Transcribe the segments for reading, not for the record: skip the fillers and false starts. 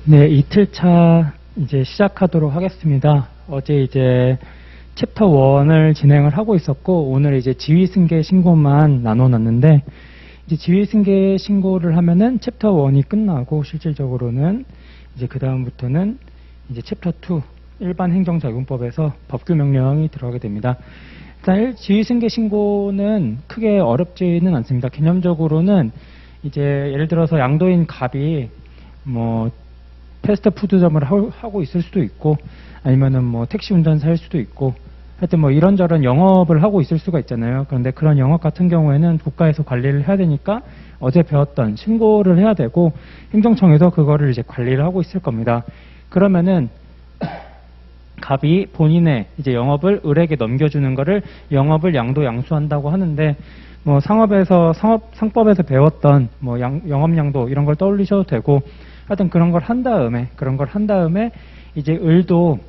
네, 이틀차 이제 시작하도록 하겠습니다. 어제 이제 챕터 1을 진행을 하고 있었고, 오늘 이제 지휘승계 신고만 나눠놨는데, 이제 지휘승계 신고를 하면은 챕터 1이 끝나고, 실질적으로는 이제 그 다음부터는 이제 챕터 2, 일반 행정자금법에서 법규 명령이 들어가게 됩니다. 일단 지휘승계 신고는 크게 어렵지는 않습니다. 개념적으로는 이제 예를 들어서 양도인 갑이 뭐 패스트푸드점을 하고 있을 수도 있고, 아니면은 뭐 택시 운전사일 수도 있고, 하여튼 뭐 이런저런 영업을 하고 있을 수가 있잖아요. 그런데 그런 영업 같은 경우에는 국가에서 관리를 해야 되니까 어제 배웠던 신고를 해야 되고, 행정청에서 그거를 이제 관리를 하고 있을 겁니다. 그러면은 갑이 본인의 이제 영업을 을에게 넘겨주는 거를 영업을 양도 양수한다고 하는데, 뭐 상법에서 배웠던 뭐 영업 양도 이런 걸 떠올리셔도 되고, 하여튼 그런 걸 한 다음에 이제 을도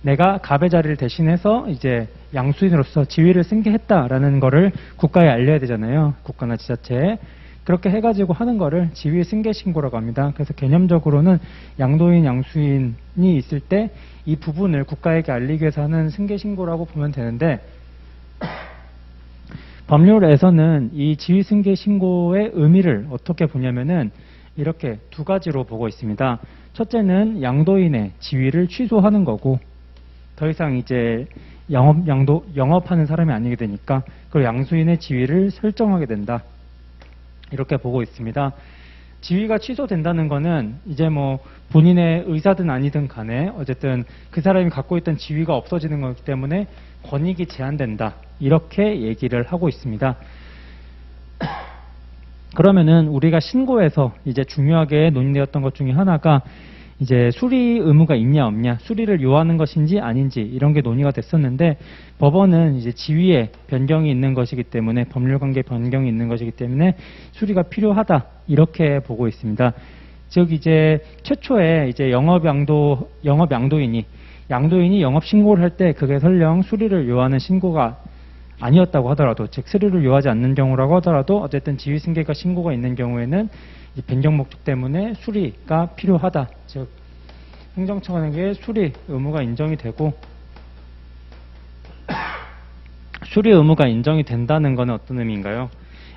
내가 갑의 자리를 대신해서 이제 양수인으로서 지위를 승계했다라는 거를 국가에 알려야 되잖아요. 국가나 지자체에. 그렇게 해가지고 하는 거를 지위 승계 신고라고 합니다. 그래서 개념적으로는 양도인, 양수인이 있을 때 이 부분을 국가에게 알리기 위해서 하는 승계 신고라고 보면 되는데, 법률에서는 이 지위 승계 신고의 의미를 어떻게 보냐면은 이렇게 두 가지로 보고 있습니다. 첫째는 양도인의 지위를 취소하는 거고, 더 이상 이제 영업하는 사람이 아니게 되니까 그리고 양수인의 지위를 설정하게 된다. 이렇게 보고 있습니다. 지위가 취소된다는 거는 이제 뭐 본인의 의사든 아니든 간에 어쨌든 그 사람이 갖고 있던 지위가 없어지는 거기 때문에 권익이 제한된다. 이렇게 얘기를 하고 있습니다. 그러면은 우리가 신고에서 이제 중요하게 논의되었던 것 중에 하나가 이제 수리 의무가 있냐 없냐, 수리를 요하는 것인지 아닌지 이런 게 논의가 됐었는데, 법원은 이제 지위에 변경이 있는 것이기 때문에, 법률관계 변경이 있는 것이기 때문에 수리가 필요하다 이렇게 보고 있습니다. 즉 이제 최초에 이제 양도인이 영업 신고를 할 때 그게 설령 수리를 요하는 신고가 아니었다고 하더라도, 즉 수리를 요하지 않는 경우라고 하더라도 어쨌든 지위 승계가 신고가 있는 경우에는 변경 목적 때문에 수리가 필요하다. 즉 행정청에게 수리 의무가 인정이 되고, 수리 의무가 인정이 된다는 것은 어떤 의미인가요?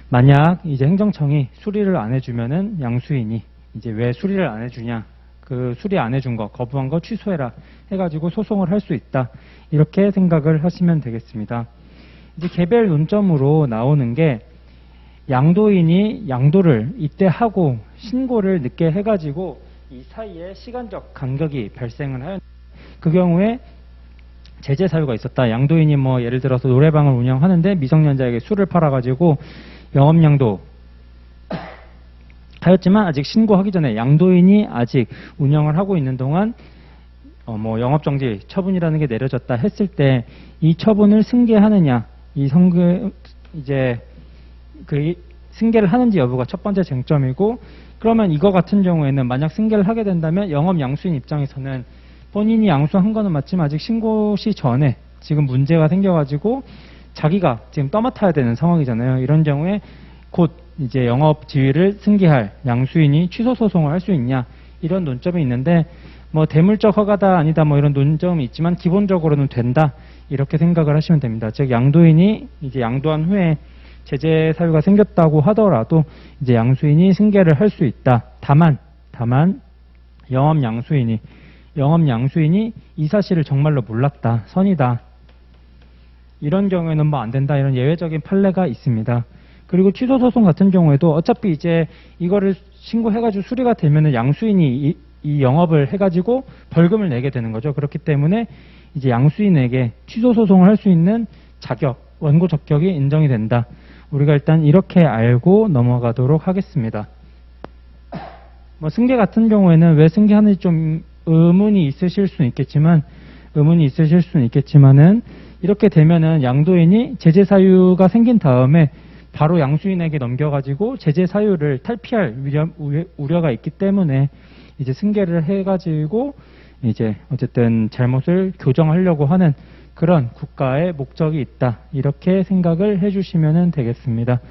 만약 이제 행정청이 수리를 안 해주면은 양수인이 이제 왜 수리를 안 해주냐, 그 수리 안 해준 거, 거부한 거 취소해라 해가지고 소송을 할 수 있다. 이렇게 생각을 하시면 되겠습니다. 이제 개별 논점으로 나오는 게, 양도인이 양도를 이때 하고 신고를 늦게 해가지고 이 사이에 시간적 간격이 발생을 하였, 그 경우에 제재 사유가 있었다. 양도인이 뭐 예를 들어서 노래방을 운영하는데 미성년자에게 술을 팔아가지고 영업양도 하였지만 아직 신고하기 전에 양도인이 아직 운영을 하고 있는 동안 뭐 영업정지 처분이라는 게 내려졌다 했을 때 이 처분을 승계하느냐, 이제 그 승계를 하는지 여부가 첫 번째 쟁점이고, 그러면 이거 같은 경우에는 만약 승계를 하게 된다면 영업 양수인 입장에서는 본인이 양수한 거는 맞지만 아직 신고 시 전에 지금 문제가 생겨가지고 자기가 지금 떠맡아야 되는 상황이잖아요. 이런 경우에 곧 이제 영업 지위를 승계할 양수인이 취소 소송을 할 수 있냐, 이런 논점이 있는데, 뭐 대물적 허가다 아니다 뭐 이런 논점이 있지만 기본적으로는 된다. 이렇게 생각을 하시면 됩니다. 즉 양도인이 이제 양도한 후에 제재 사유가 생겼다고 하더라도 이제 양수인이 승계를 할 수 있다. 다만 영업 양수인이 이 사실을 정말로 몰랐다, 선이다, 이런 경우에는 뭐 안 된다, 이런 예외적인 판례가 있습니다. 그리고 취소 소송 같은 경우에도 어차피 이제 이거를 신고해가지고 수리가 되면은 양수인이 이 영업을 해가지고 벌금을 내게 되는 거죠. 그렇기 때문에 이제 양수인에게 취소 소송을 할 수 있는 자격, 원고 적격이 인정이 된다. 우리가 일단 이렇게 알고 넘어가도록 하겠습니다. 뭐 승계 같은 경우에는 왜 승계하는지 좀 의문이 있으실 수는 있겠지만은 이렇게 되면은 양도인이 제재 사유가 생긴 다음에 바로 양수인에게 넘겨가지고 제재 사유를 탈피할 우려가 있기 때문에 이제 승계를 해가지고 이제 어쨌든 잘못을 교정하려고 하는 그런 국가의 목적이 있다. 이렇게 생각을 해주시면 되겠습니다.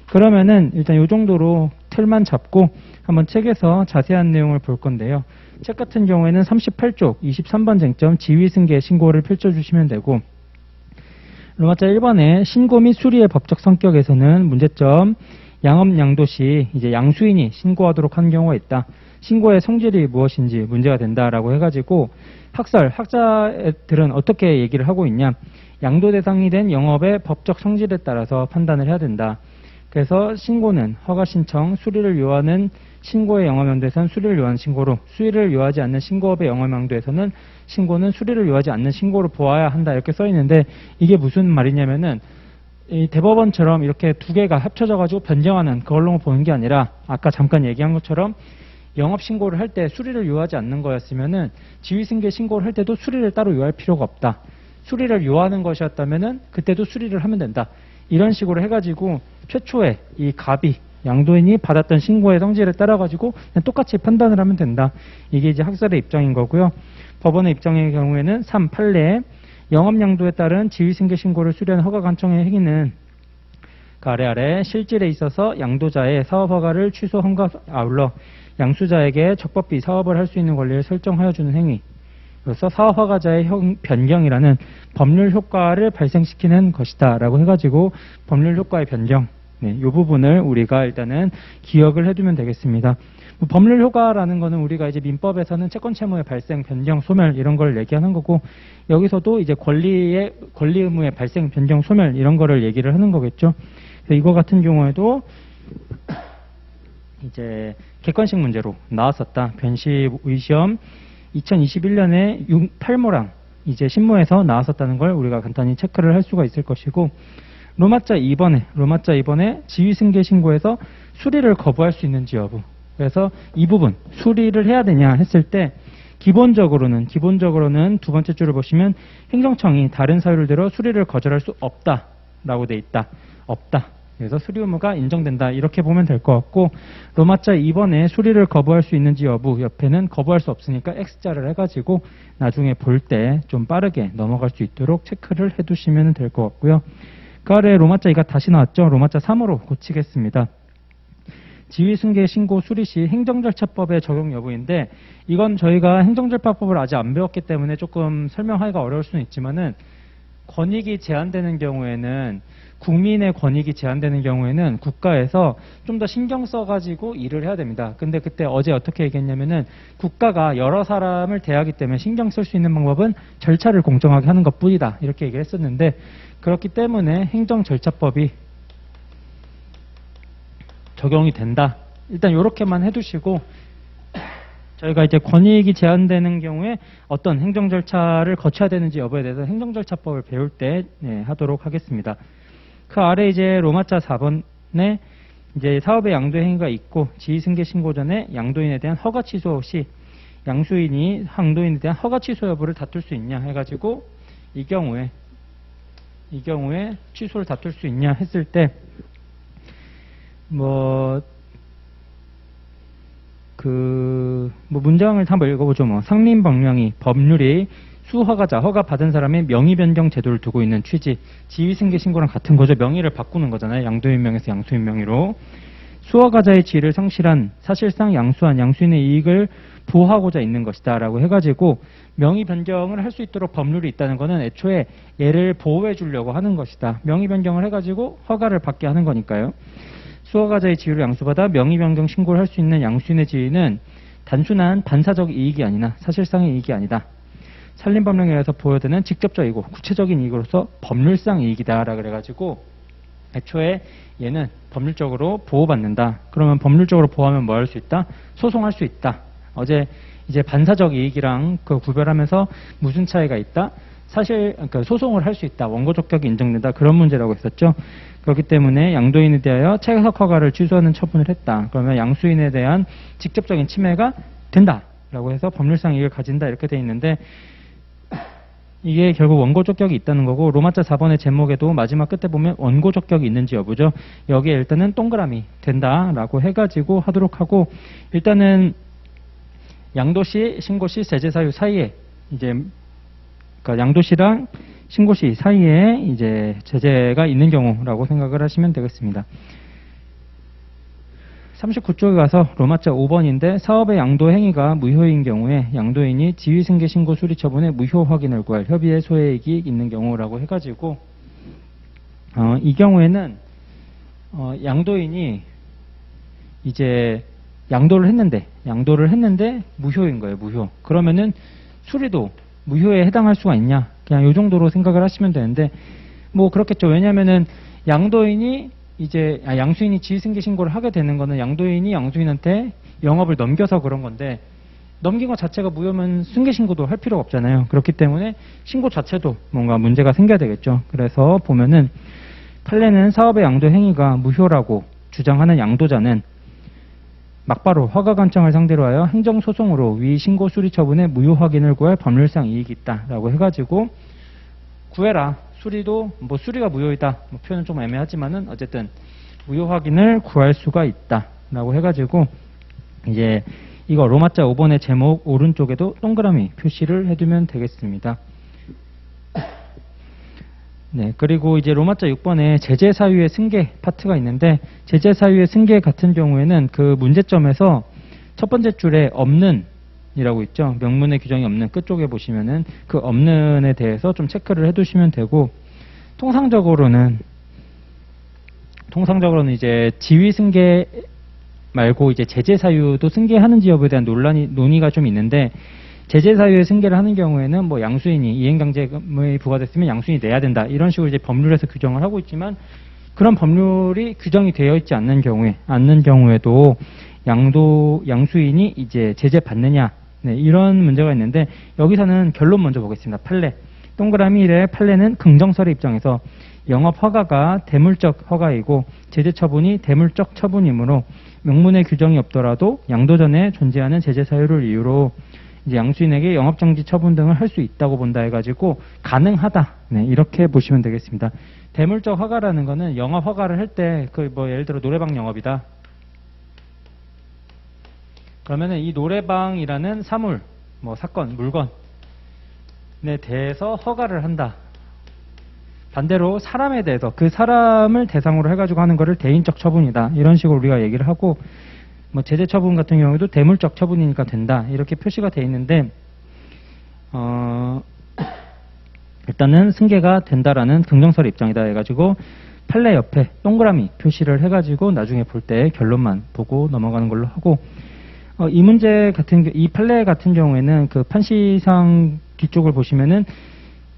그러면은 일단 이 정도로 틀만 잡고 한번 책에서 자세한 내용을 볼 건데요. 책 같은 경우에는 38쪽 23번 쟁점 지위승계 신고를 펼쳐주시면 되고, 로마자 1번에 신고 및 수리의 법적 성격에서는 문제점 양업 양도시 이제 양수인이 신고하도록 한 경우가 있다. 신고의 성질이 무엇인지 문제가 된다라고 해가지고 학자들은 어떻게 얘기를 하고 있냐. 양도 대상이 된 영업의 법적 성질에 따라서 판단을 해야 된다. 그래서 신고는 허가 신청, 수리를 요하는 신고의 영업양도에서는 수리를 요하는 신고로, 수리를 요하지 않는 신고업의 영업양도에서는 신고는 수리를 요하지 않는 신고로 보아야 한다. 이렇게 써 있는데 이게 무슨 말이냐면은 이 대법원처럼 이렇게 두 개가 합쳐져 가지고 변경하는 그걸로 보는 게 아니라 아까 잠깐 얘기한 것처럼 영업 신고를 할 때 수리를 요하지 않는 거였으면은 지위승계 신고를 할 때도 수리를 따로 요할 필요가 없다. 수리를 요하는 것이었다면은 그때도 수리를 하면 된다. 이런 식으로 해가지고 최초에 이 갑이 양도인이 받았던 신고의 성질에 따라 가지고 그냥 똑같이 판단을 하면 된다. 이게 이제 학설의 입장인 거고요. 법원의 입장의 경우에는 3. 판례 영업양도에 따른 지위승계 신고를 수리하는 허가 간청의 행위는 그 아래 실질에 있어서 양도자의 사업허가를 취소함과 아울러 양수자에게 적법히 사업을 할 수 있는 권리를 설정하여 주는 행위, 그래서 사업허가자의 변경이라는 법률 효과를 발생시키는 것이다 라고 해가지고 법률 효과의 변경, 이 부분을 우리가 일단은 기억을 해두면 되겠습니다. 법률 효과라는 거는 우리가 이제 민법에서는 채권 채무의 발생, 변경, 소멸 이런 걸 얘기하는 거고, 여기서도 이제 권리 의무의 발생, 변경, 소멸 이런 거를 얘기를 하는 거겠죠. 그래서 이거 같은 경우에도 이제 객관식 문제로 나왔었다. 변시 의시험 2021년에 8모랑 이제 신무에서 나왔었다는 걸 우리가 간단히 체크를 할 수가 있을 것이고, 로마자 2번에 지위승계 신고에서 수리를 거부할 수 있는지 여부. 그래서 이 부분 수리를 해야 되냐 했을 때 기본적으로는 두 번째 줄을 보시면 행정청이 다른 사유를 들어 수리를 거절할 수 없다라고 돼 있다. 없다. 그래서 수리 의무가 인정된다. 이렇게 보면 될 것 같고, 로마자 2번에 수리를 거부할 수 있는지 여부 옆에는 거부할 수 없으니까 X자를 해가지고 나중에 볼 때 좀 빠르게 넘어갈 수 있도록 체크를 해두시면 될 것 같고요. 그 아래 로마자 2가 다시 나왔죠. 로마자 3으로 고치겠습니다. 지위승계 신고 수리 시 행정절차법의 적용 여부인데, 이건 저희가 행정절차법을 아직 안 배웠기 때문에 조금 설명하기가 어려울 수는 있지만은, 권익이 제한되는 경우에는, 국민의 권익이 제한되는 경우에는 국가에서 좀 더 신경 써가지고 일을 해야 됩니다. 근데 그때 어제 어떻게 얘기했냐면은 국가가 여러 사람을 대하기 때문에 신경 쓸 수 있는 방법은 절차를 공정하게 하는 것 뿐이다. 이렇게 얘기를 했었는데, 그렇기 때문에 행정절차법이 적용이 된다. 일단 이렇게만 해두시고, 저희가 이제 권익이 제한되는 경우에 어떤 행정절차를 거쳐야 되는지 여부에 대해서 행정절차법을 배울 때 하도록 하겠습니다. 그 아래 이제 로마자 4번에 이제 사업의 양도 행위가 있고 지위승계 신고 전에 양도인에 대한 허가 취소 시 양수인이 양도인에 대한 허가 취소 여부를 다툴 수 있냐 해가지고 이 경우에 취소를 다툴 수 있냐 했을 때 문장을 한번 읽어보죠. 상민법령이 법률이 수허가자, 허가 받은 사람의 명의 변경 제도를 두고 있는 취지, 지위승계 신고랑 같은 거죠. 명의를 바꾸는 거잖아요. 양도인 명에서 양수인 명의로. 수허가자의 지위를 상실한, 사실상 양수한 양수인의 이익을 보호하고자 있는 것이다 라고 해가지고 명의 변경을 할 수 있도록 법률이 있다는 거는 애초에 얘를 보호해 주려고 하는 것이다. 명의 변경을 해가지고 허가를 받게 하는 거니까요. 수허가자의 지위를 양수받아 명의 변경 신고를 할 수 있는 양수인의 지위는 단순한 반사적 이익이 아니나 사실상의 이익이 아니다. 산림법령에 의해서 보여되는 직접적이고 구체적인 이익으로서 법률상 이익이다 라고 그래가지고 애초에 얘는 법률적으로 보호받는다. 그러면 법률적으로 보호하면 뭐 할 수 있다? 소송할 수 있다. 어제 이제 반사적 이익이랑 그 구별하면서 무슨 차이가 있다? 사실 그러니까 소송을 할 수 있다. 원고 적격이 인정된다. 그런 문제라고 했었죠. 그렇기 때문에 양도인에 대하여 채석 허가를 취소하는 처분을 했다. 그러면 양수인에 대한 직접적인 침해가 된다. 라고 해서 법률상 이익을 가진다. 이렇게 돼 있는데 이게 결국 원고 적격이 있다는 거고, 로마자 4번의 제목에도 마지막 끝에 보면 원고 적격이 있는지 여부죠. 여기에 일단은 동그라미 된다라고 해가지고 하도록 하고, 일단은 양도시, 신고시, 세제사유 사이에 이제 그러니까 양도시랑 신고시 사이에 이제 제재가 있는 경우라고 생각을 하시면 되겠습니다. 39쪽에 가서 로마자 5번인데 사업의 양도 행위가 무효인 경우에 양도인이 지위승계 신고 수리 처분의 무효 확인을 구할 협의의 소액이 있는 경우라고 해가지고 이 경우에는 양도인이 이제 양도를 했는데 무효인 거예요. 무효. 그러면은 수리도 무효에 해당할 수가 있냐? 그냥 이 정도로 생각을 하시면 되는데 뭐 그렇겠죠. 왜냐면은 양도인이 양수인이 지위승계 신고를 하게 되는 거는 양도인이 양수인한테 영업을 넘겨서 그런 건데 넘긴 것 자체가 무효면 승계 신고도 할 필요가 없잖아요. 그렇기 때문에 신고 자체도 뭔가 문제가 생겨야 되겠죠. 그래서 보면은 판례는 사업의 양도 행위가 무효라고 주장하는 양도자는 막바로 허가관청을 상대로 하여 행정소송으로 위 신고 수리 처분의 무효 확인을 구할 법률상 이익이 있다라고 해가지고 구해라. 수리도 뭐 수리가 무효이다. 뭐 표현은 좀 애매하지만은 어쨌든 무효 확인을 구할 수가 있다라고 해가지고 이제 이거 로마자 5번의 제목 오른쪽에도 동그라미 표시를 해두면 되겠습니다. 네, 그리고 이제 로마자 6번에 제재 사유의 승계 파트가 있는데 제재 사유의 승계 같은 경우에는 그 문제점에서 첫 번째 줄에 없는 이라고 있죠. 명문의 규정이 없는 끝쪽에 보시면은 그 없는에 대해서 좀 체크를 해두시면 되고 통상적으로는 이제 지위 승계 말고 이제 제재 사유도 승계하는지 여부에 대한 논의가 좀 있는데 제재 사유의 승계를 하는 경우에는 뭐 양수인이 이행강제금이 부과됐으면 양수인이 내야 된다 이런 식으로 이제 법률에서 규정을 하고 있지만 그런 법률이 규정이 되어 있지 않는 경우에도 양수인이 이제 제재 받느냐 네, 이런 문제가 있는데 여기서는 결론 먼저 보겠습니다. 판례. 동그라미 1의 판례는 긍정설의 입장에서 영업 허가가 대물적 허가이고 제재 처분이 대물적 처분이므로 명문의 규정이 없더라도 양도 전에 존재하는 제재 사유를 이유로 이제 양수인에게 영업정지 처분 등을 할 수 있다고 본다 해가지고 가능하다. 네, 이렇게 보시면 되겠습니다. 대물적 허가라는 거는 영업 허가를 할 때 그 뭐 예를 들어 노래방 영업이다. 그러면은 이 노래방이라는 사물, 뭐 사건, 물건에 대해서 허가를 한다. 반대로 사람에 대해서 그 사람을 대상으로 해가지고 하는 거를 대인적 처분이다. 이런 식으로 우리가 얘기를 하고 뭐 제재 처분 같은 경우에도 대물적 처분이니까 된다. 이렇게 표시가 돼 있는데 일단은 승계가 된다라는 긍정설의 입장이다 해가지고 판례 옆에 동그라미 표시를 해가지고 나중에 볼 때 결론만 보고 넘어가는 걸로 하고 이 문제 이 판례 같은 경우에는 그 판시상 뒤쪽을 보시면은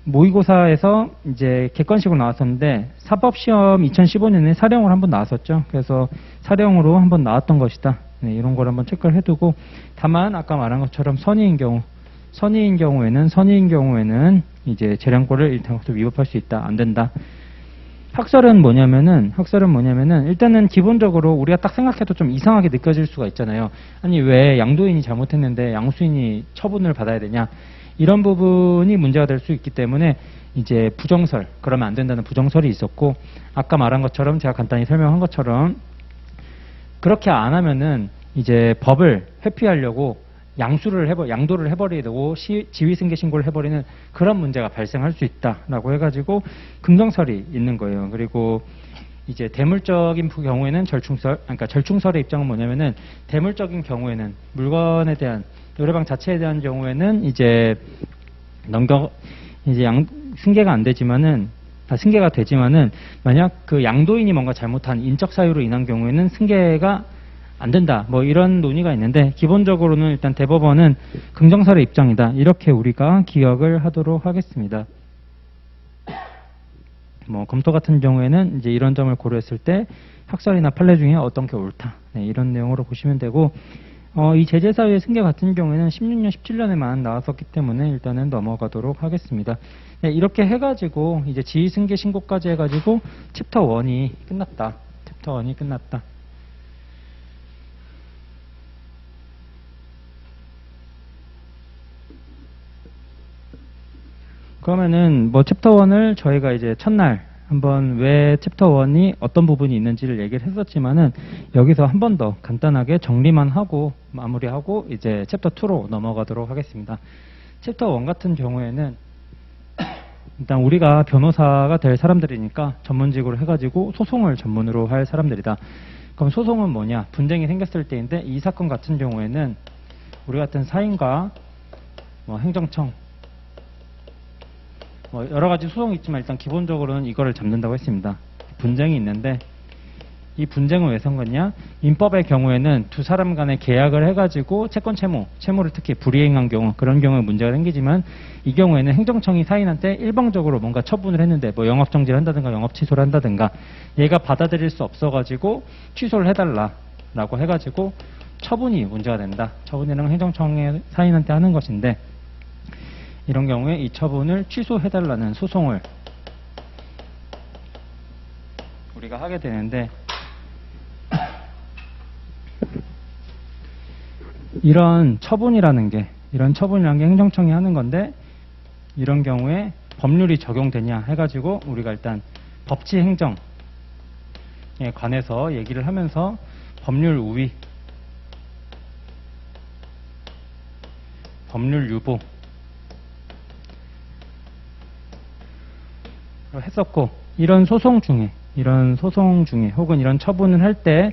모의고사에서 이제 객관식으로 나왔었는데 사법시험 2015년에 사령으로 한번 나왔었죠. 그래서 사령으로 한번 나왔던 것이다. 네, 이런 걸 한번 체크를 해두고 다만 아까 말한 것처럼 선의인 경우에는 이제 재량권을 일단부터 위법할 수 있다. 안 된다. 학설은 뭐냐면은 일단은 기본적으로 우리가 딱 생각해도 좀 이상하게 느껴질 수가 있잖아요. 아니 왜 양도인이 잘못했는데 양수인이 처분을 받아야 되냐 이런 부분이 문제가 될 수 있기 때문에 이제 부정설 그러면 안 된다는 부정설이 있었고 아까 말한 것처럼 제가 간단히 설명한 것처럼 그렇게 안 하면은 이제 법을 회피하려고 양도를 해버리고 지위승계 신고를 해버리는 그런 문제가 발생할 수 있다라고 해가지고 긍정설이 있는 거예요. 그리고 이제 대물적인 경우에는 절충설의 입장은 뭐냐면은 대물적인 경우에는 물건에 대한 노래방 자체에 대한 경우에는 이제 승계가 안 되지만은 승계가 되지만은 만약 그 양도인이 뭔가 잘못한 인적 사유로 인한 경우에는 승계가 안 된다. 뭐 이런 논의가 있는데 기본적으로는 일단 대법원은 긍정설의 입장이다. 이렇게 우리가 기억을 하도록 하겠습니다. 뭐 검토 같은 경우에는 이제 이런 점을 고려했을 때 학설이나 판례 중에 어떤 게 옳다. 네, 이런 내용으로 보시면 되고 이 제재 사유의 승계 같은 경우에는 16년, 17년에만 나왔었기 때문에 일단은 넘어가도록 하겠습니다. 네, 이렇게 해가지고 이제 지위 승계 신고까지 해가지고 챕터 1이 끝났다. 그러면은 뭐 챕터 1을 저희가 이제 첫날 한번 왜 챕터 1이 어떤 부분이 있는지를 얘기를 했었지만은 여기서 한 번 더 간단하게 정리만 하고 마무리하고 이제 챕터 2로 넘어가도록 하겠습니다. 챕터 1 같은 경우에는 일단 우리가 변호사가 될 사람들이니까 전문직으로 해가지고 소송을 전문으로 할 사람들이다. 그럼 소송은 뭐냐? 분쟁이 생겼을 때인데 이 사건 같은 경우에는 우리 같은 사인과 뭐 행정청 뭐 여러 가지 소송이 있지만 일단 기본적으로는 이거를 잡는다고 했습니다. 분쟁이 있는데 이 분쟁은 왜 생겼냐? 민법의 경우에는 두 사람 간에 계약을 해가지고 채권 채무를 특히 불이행한 경우 그런 경우에 문제가 생기지만 이 경우에는 행정청이 사인한테 일방적으로 뭔가 처분을 했는데 뭐 영업정지를 한다든가 영업취소를 한다든가 얘가 받아들일 수 없어가지고 취소를 해달라라고 해가지고 처분이 문제가 된다. 처분이라는 행정청의 사인한테 하는 것인데 이런 경우에 이 처분을 취소해달라는 소송을 우리가 하게 되는데 이런 처분이라는 게 행정청이 하는 건데 이런 경우에 법률이 적용되냐 해가지고 우리가 일단 법치 행정에 관해서 얘기를 하면서 법률 우위, 법률 유보 했었고 이런 소송 중에 혹은 이런 처분을 할 때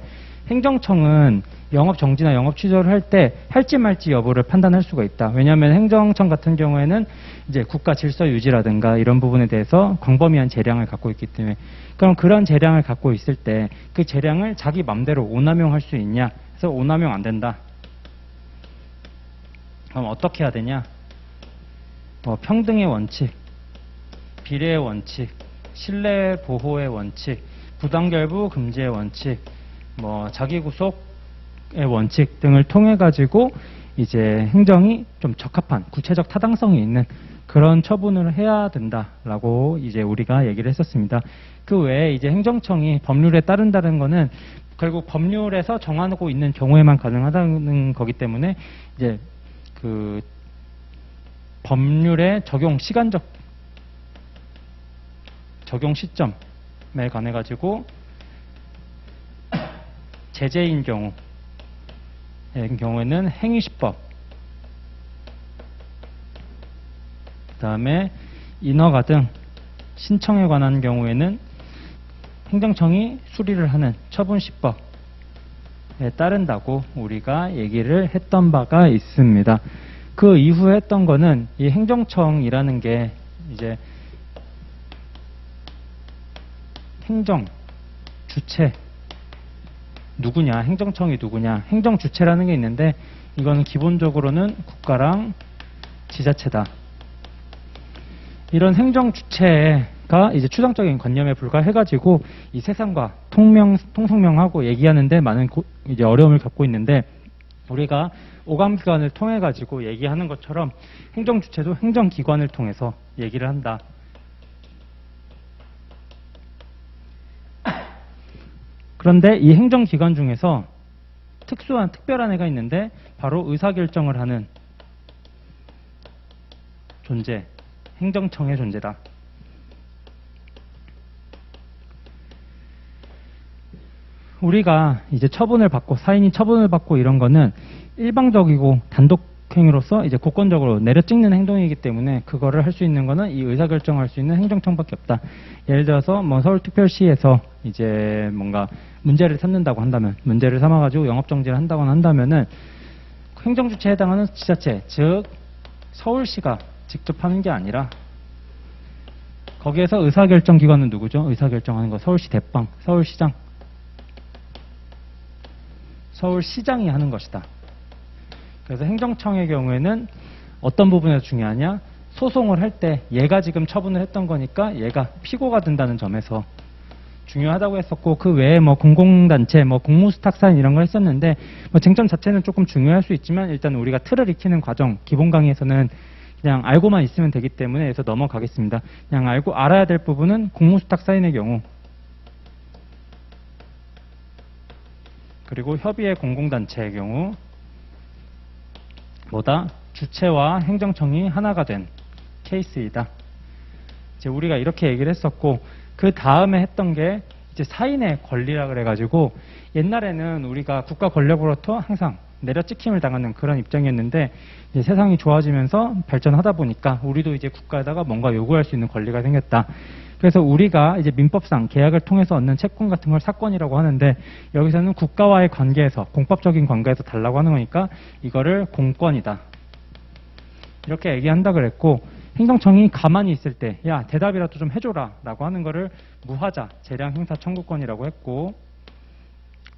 행정청은 영업 정지나 영업 취소를 할 때 할지 말지 여부를 판단할 수가 있다. 왜냐하면 행정청 같은 경우에는 이제 국가 질서 유지라든가 이런 부분에 대해서 광범위한 재량을 갖고 있기 때문에 그럼 그런 재량을 갖고 있을 때 그 재량을 자기 맘대로 오남용할 수 있냐? 그래서 오남용 안 된다. 그럼 어떻게 해야 되냐? 평등의 원칙, 비례의 원칙, 신뢰 보호의 원칙, 부당결부 금지의 원칙, 자기구속의 원칙 등을 통해 가지고 이제 행정이 좀 적합한 구체적 타당성이 있는 그런 처분을 해야 된다라고 이제 우리가 얘기를 했었습니다. 그 외에 이제 행정청이 법률에 따른다는 거는 결국 법률에서 정하고 있는 경우에만 가능하다는 거기 때문에 이제 그 법률의 시간적 적용 시점에 관해 가지고 제재인 경우에는 행위시법, 그 다음에 인허가 등 신청에 관한 경우에는 행정청이 수리를 하는 처분시법에 따른다고 우리가 얘기를 했던 바가 있습니다. 그 이후에 했던 거는 이 행정청이라는 게 이제 행정 주체 누구냐, 행정청이 누구냐, 행정 주체라는 게 있는데 이거는 기본적으로는 국가랑 지자체다. 이런 행정 주체가 이제 추상적인 관념에 불과해가지고 이 세상과 통성명하고 얘기하는데 많은 이제 어려움을 겪고 있는데 우리가 오감기관을 통해 가지고 얘기하는 것처럼 행정 주체도 행정기관을 통해서 얘기를 한다. 그런데 이 행정기관 중에서 특별한 애가 있는데 바로 의사결정을 하는 존재, 행정청의 존재다. 우리가 이제 사인이 처분을 받고 이런 거는 일방적이고 단독행위로서 이제 국권적으로 내려찍는 행동이기 때문에 그거를 할 수 있는 거는 이 의사결정을 할 수 있는 행정청밖에 없다. 예를 들어서 서울특별시에서 이제 뭔가 문제를 삼아가지고 영업정지를 한다거나 한다면은 행정주체에 해당하는 지자체, 즉 서울시가 직접 하는 게 아니라 거기에서 의사결정기관은 누구죠? 의사결정하는 거 서울시 대빵, 서울시장이 하는 것이다. 그래서 행정청의 경우에는 어떤 부분에서 중요하냐? 소송을 할 때 얘가 지금 처분을 했던 거니까 얘가 피고가 된다는 점에서 중요하다고 했었고 그 외에 공공단체, 공무수탁사인 이런 걸 했었는데 쟁점 자체는 조금 중요할 수 있지만 일단 우리가 틀을 익히는 과정, 기본 강의에서는 그냥 알고만 있으면 되기 때문에 해서 넘어가겠습니다. 그냥 알아야 될 부분은 공무수탁사인의 경우 그리고 협의회 공공단체의 경우 주체와 행정청이 하나가 된 케이스이다. 이제 우리가 이렇게 얘기를 했었고 그 다음에 했던 게 이제 사인의 권리라 그래가지고 옛날에는 우리가 국가 권력으로부터 항상 내려찍힘을 당하는 그런 입장이었는데 이제 세상이 좋아지면서 발전하다 보니까 우리도 이제 국가에다가 뭔가 요구할 수 있는 권리가 생겼다. 그래서 우리가 이제 민법상 계약을 통해서 얻는 채권 같은 걸 사건이라고 하는데 여기서는 국가와의 관계에서 공법적인 관계에서 달라고 하는 거니까 이거를 공권이다. 이렇게 얘기한다 그랬고 행정청이 가만히 있을 때 야 대답이라도 좀 해줘라 라고 하는 거를 무하자 재량 행사 청구권이라고 했고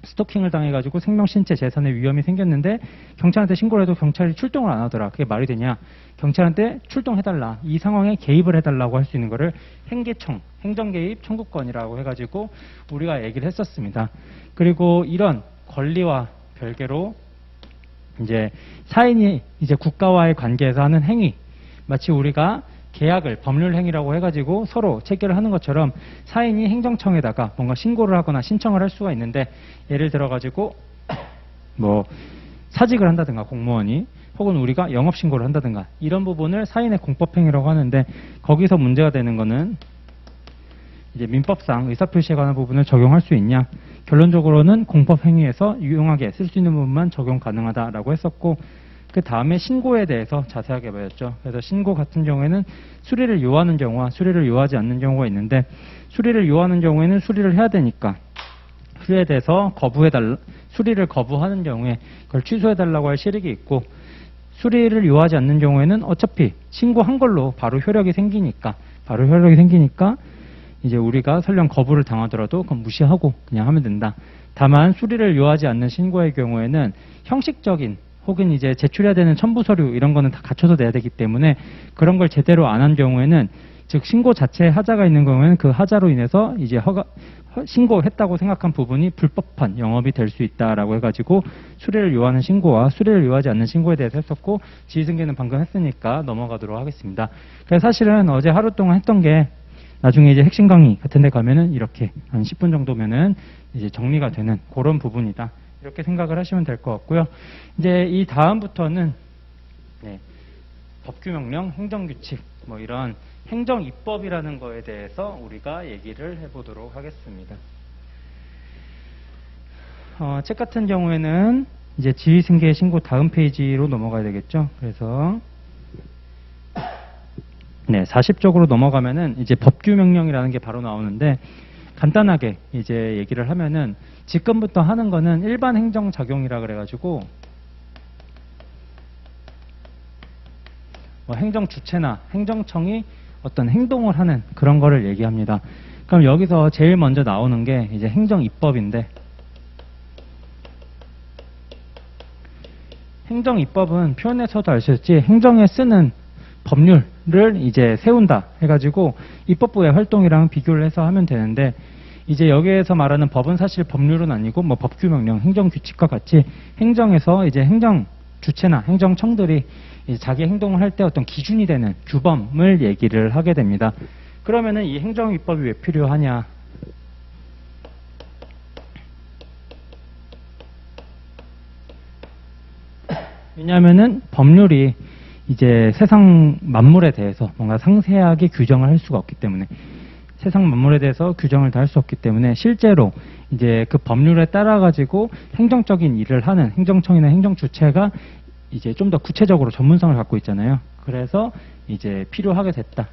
스토킹을 당해가지고 생명, 신체, 재산에 위험이 생겼는데 경찰한테 신고를 해도 경찰이 출동을 안 하더라. 그게 말이 되냐? 경찰한테 출동해달라. 이 상황에 개입을 해달라고 할 수 있는 거를 행계청, 행정개입 청구권이라고 해가지고 우리가 얘기를 했었습니다. 그리고 이런 권리와 별개로 이제 사인이 이제 국가와의 관계에서 하는 행위, 마치 우리가 계약을 법률 행위라고 해가지고 서로 체결을 하는 것처럼 사인이 행정청에다가 뭔가 신고를 하거나 신청을 할 수가 있는데 예를 들어가지고 뭐 사직을 한다든가 공무원이 혹은 우리가 영업신고를 한다든가 이런 부분을 사인의 공법행위라고 하는데 거기서 문제가 되는 거는 이제 민법상 의사표시에 관한 부분을 적용할 수 있냐 결론적으로는 공법행위에서 유용하게 쓸 수 있는 부분만 적용 가능하다라고 했었고 그 다음에 신고에 대해서 자세하게 배웠죠. 그래서 신고 같은 경우에는 수리를 요하는 경우와 수리를 요하지 않는 경우가 있는데 수리를 요하는 경우에는 수리를 해야 되니까 수리에 대해서 수리를 거부하는 경우에 그걸 취소해달라고 할 실익이 있고 수리를 요하지 않는 경우에는 어차피 신고한 걸로 바로 효력이 생기니까 이제 우리가 설령 거부를 당하더라도 그건 무시하고 그냥 하면 된다. 다만 수리를 요하지 않는 신고의 경우에는 형식적인 혹은 이제 제출해야 되는 첨부 서류 이런 거는 다 갖춰서 내야 되기 때문에 그런 걸 제대로 안 한 경우에는 즉 신고 자체에 하자가 있는 경우에는 그 하자로 인해서 이제 신고했다고 생각한 부분이 불법한 영업이 될 수 있다라고 해가지고 수리를 요하는 신고와 수리를 요하지 않는 신고에 대해서 했었고 지휘승계는 방금 했으니까 넘어가도록 하겠습니다. 그래서 사실은 어제 하루 동안 했던 게 나중에 이제 핵심 강의 같은 데 가면은 이렇게 한 10분 정도면은 이제 정리가 되는 그런 부분이다. 이렇게 생각을 하시면 될 것 같고요. 이제 이 다음부터는 법규명령, 행정규칙 뭐 이런 행정입법이라는 거에 대해서 우리가 얘기를 해보도록 하겠습니다. 책 같은 경우에는 이제 지휘승계 신고 다음 페이지로 넘어가야 되겠죠. 그래서 40쪽으로 넘어가면은 이제 법규명령이라는 게 바로 나오는데 간단하게 이제 얘기를 하면은 지금부터 하는 거는 일반 행정작용이라 그래가지고 뭐 행정주체나 행정청이 어떤 행동을 하는 그런 거를 얘기합니다. 그럼 여기서 제일 먼저 나오는 게 이제 행정입법인데 행정입법은 표현에서도 아셨지 행정에 쓰는 법률을 이제 세운다 해가지고 입법부의 활동이랑 비교를 해서 하면 되는데 이제 여기에서 말하는 법은 사실 법률은 아니고 뭐 법규명령, 행정규칙과 같이 행정에서 이제 행정주체나 행정청들이 이제 자기 행동을 할 때 어떤 기준이 되는 규범을 얘기를 하게 됩니다. 그러면은 이 행정입법이 왜 필요하냐? 왜냐하면은 법률이 이제 세상 만물에 대해서 뭔가 상세하게 규정을 할 수가 없기 때문에 세상 만물에 대해서 규정을 다 할 수 없기 때문에 실제로 이제 그 법률에 따라 가지고 행정적인 일을 하는 행정청이나 행정주체가 이제 좀 더 구체적으로 전문성을 갖고 있잖아요. 그래서 이제 필요하게 됐다.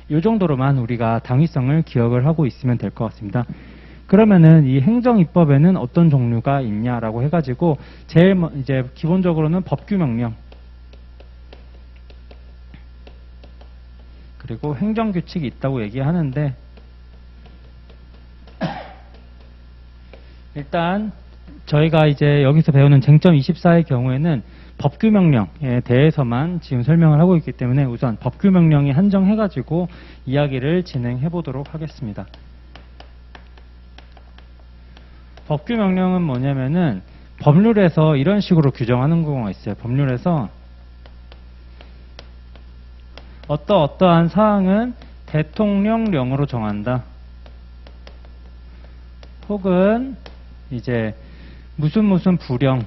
이 정도로만 우리가 당위성을 기억을 하고 있으면 될 것 같습니다. 그러면은 이 행정입법에는 어떤 종류가 있냐라고 해가지고 제일 이제 기본적으로는 법규명령 그리고 행정규칙이 있다고 얘기하는데 일단 저희가 이제 여기서 배우는 쟁점 24의 경우에는 법규명령에 대해서만 지금 설명을 하고 있기 때문에 우선 법규명령이 한정해가지고 이야기를 진행해 보도록 하겠습니다. 법규명령은 뭐냐면은 법률에서 이런 식으로 규정하는 경우가 있어요. 법률에서 어떠한 사항은 대통령령으로 정한다. 혹은 이제 무슨 부령으로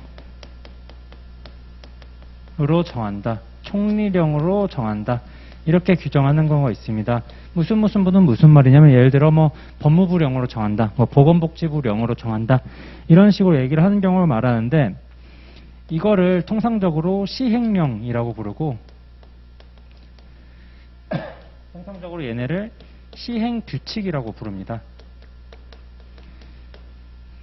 정한다. 총리령으로 정한다. 이렇게 규정하는 경우가 있습니다. 무슨 부는 무슨 말이냐면 예를 들어 뭐 법무부령으로 정한다. 뭐 보건복지부령으로 정한다. 이런 식으로 얘기를 하는 경우를 말하는데 이거를 통상적으로 시행령이라고 부르고 통상적으로 얘네를 시행규칙이라고 부릅니다.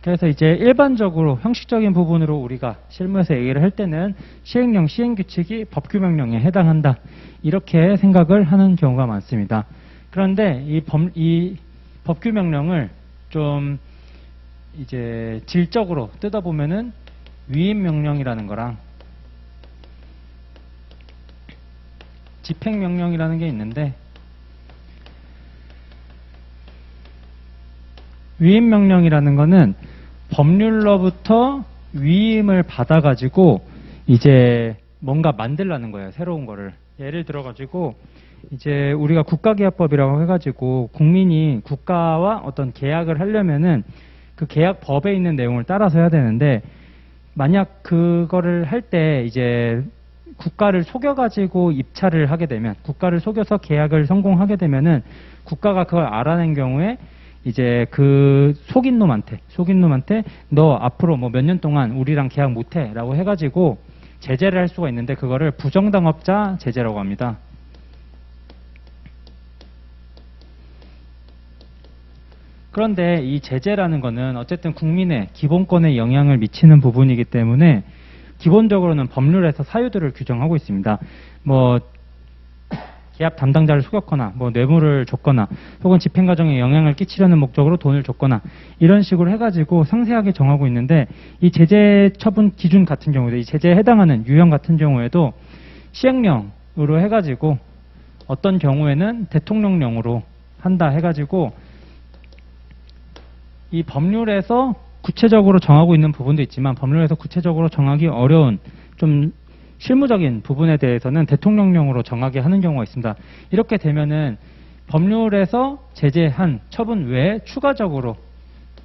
그래서 이제 일반적으로 형식적인 부분으로 우리가 실무에서 얘기를 할 때는 시행령, 시행규칙이 법규명령에 해당한다. 이렇게 생각을 하는 경우가 많습니다. 그런데 이 법규명령을 좀 이제 질적으로 뜯어보면은 위임명령이라는 거랑 집행명령이라는 게 있는데, 위임명령이라는 거는 법률로부터 위임을 받아가지고 이제 뭔가 만들라는 거예요. 새로운 거를. 예를 들어가지고 이제 우리가 국가계약법이라고 해가지고 국민이 국가와 어떤 계약을 하려면은 그 계약법에 있는 내용을 따라서 해야 되는데, 만약 그거를 할 때 이제 국가를 속여가지고 입찰을 하게 되면, 국가를 속여서 계약을 성공하게 되면은 국가가 그걸 알아낸 경우에 이제 그 속인 놈한테 너 앞으로 뭐 몇 년 동안 우리랑 계약 못해 라고 해가지고 제재를 할 수가 있는데, 그거를 부정당업자 제재라고 합니다. 그런데 이 제재라는 거는 어쨌든 국민의 기본권에 영향을 미치는 부분이기 때문에 기본적으로는 법률에서 사유들을 규정하고 있습니다. 뭐 계약 담당자를 속였거나 뭐 뇌물을 줬거나 혹은 집행과정에 영향을 끼치려는 목적으로 돈을 줬거나 이런 식으로 해가지고 상세하게 정하고 있는데, 이 제재 처분 기준 같은 경우도, 이 제재에 해당하는 유형 같은 경우에도 시행령으로 해가지고 어떤 경우에는 대통령령으로 한다 해가지고 이 법률에서 구체적으로 정하고 있는 부분도 있지만 법률에서 구체적으로 정하기 어려운 좀 실무적인 부분에 대해서는 대통령령으로 정하게 하는 경우가 있습니다. 이렇게 되면은 법률에서 제재한 처분 외에 추가적으로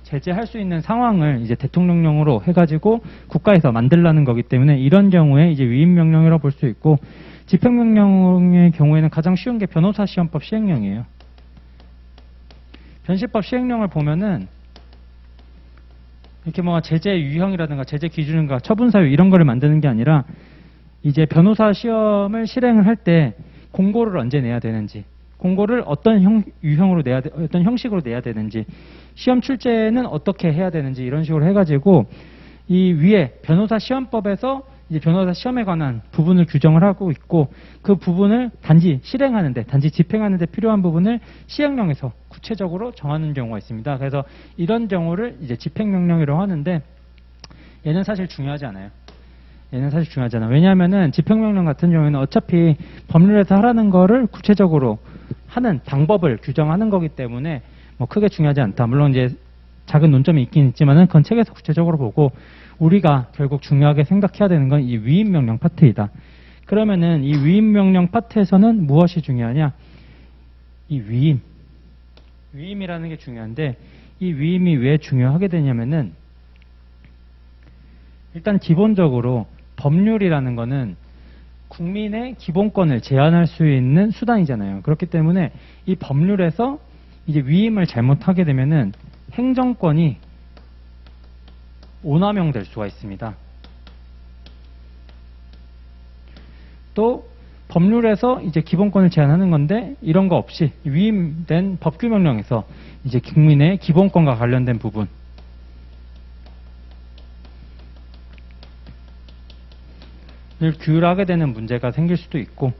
제재할 수 있는 상황을 이제 대통령령으로 해가지고 국가에서 만들라는 거기 때문에, 이런 경우에 이제 위임명령이라고 볼 수 있고, 집행명령의 경우에는 가장 쉬운 게 변호사시험법 시행령이에요. 변시법 시행령을 보면은 이렇게 뭐 제재 유형이라든가 제재 기준인가 처분 사유 이런 거를 만드는 게 아니라, 이제 변호사 시험을 실행을 할 때 공고를 언제 내야 되는지, 공고를 어떤 유형으로 어떤 형식으로 내야 되는지, 시험 출제는 어떻게 해야 되는지, 이런 식으로 해가지고 이 위에 변호사 시험법에서 이제 변호사 시험에 관한 부분을 규정을 하고 있고, 그 부분을 단지 실행하는데, 단지 집행하는데 필요한 부분을 시행령에서 구체적으로 정하는 경우가 있습니다. 그래서 이런 경우를 이제 집행명령이라고 하는데, 얘는 사실 중요하지 않아요. 왜냐하면은 집행명령 같은 경우에는 어차피 법률에서 하라는 거를 구체적으로 하는 방법을 규정하는 거기 때문에 뭐 크게 중요하지 않다. 물론 이제 작은 논점이 있긴 있지만은 그건 책에서 구체적으로 보고, 우리가 결국 중요하게 생각해야 되는 건 이 위임명령 파트이다. 그러면은 이 위임명령 파트에서는 무엇이 중요하냐? 이 위임이라는 게 중요한데, 이 위임이 왜 중요하게 되냐면은, 일단 기본적으로 법률이라는 거는 국민의 기본권을 제한할 수 있는 수단이잖아요. 그렇기 때문에 이 법률에서 이제 위임을 잘못하게 되면은 행정권이 오남용될 수가 있습니다. 또 법률에서 이제 기본권을 제한하는 건데, 이런 거 없이 위임된 법규명령에서 이제 국민의 기본권과 관련된 부분, 을 규율하게 되는 문제가 생길 수도 있고,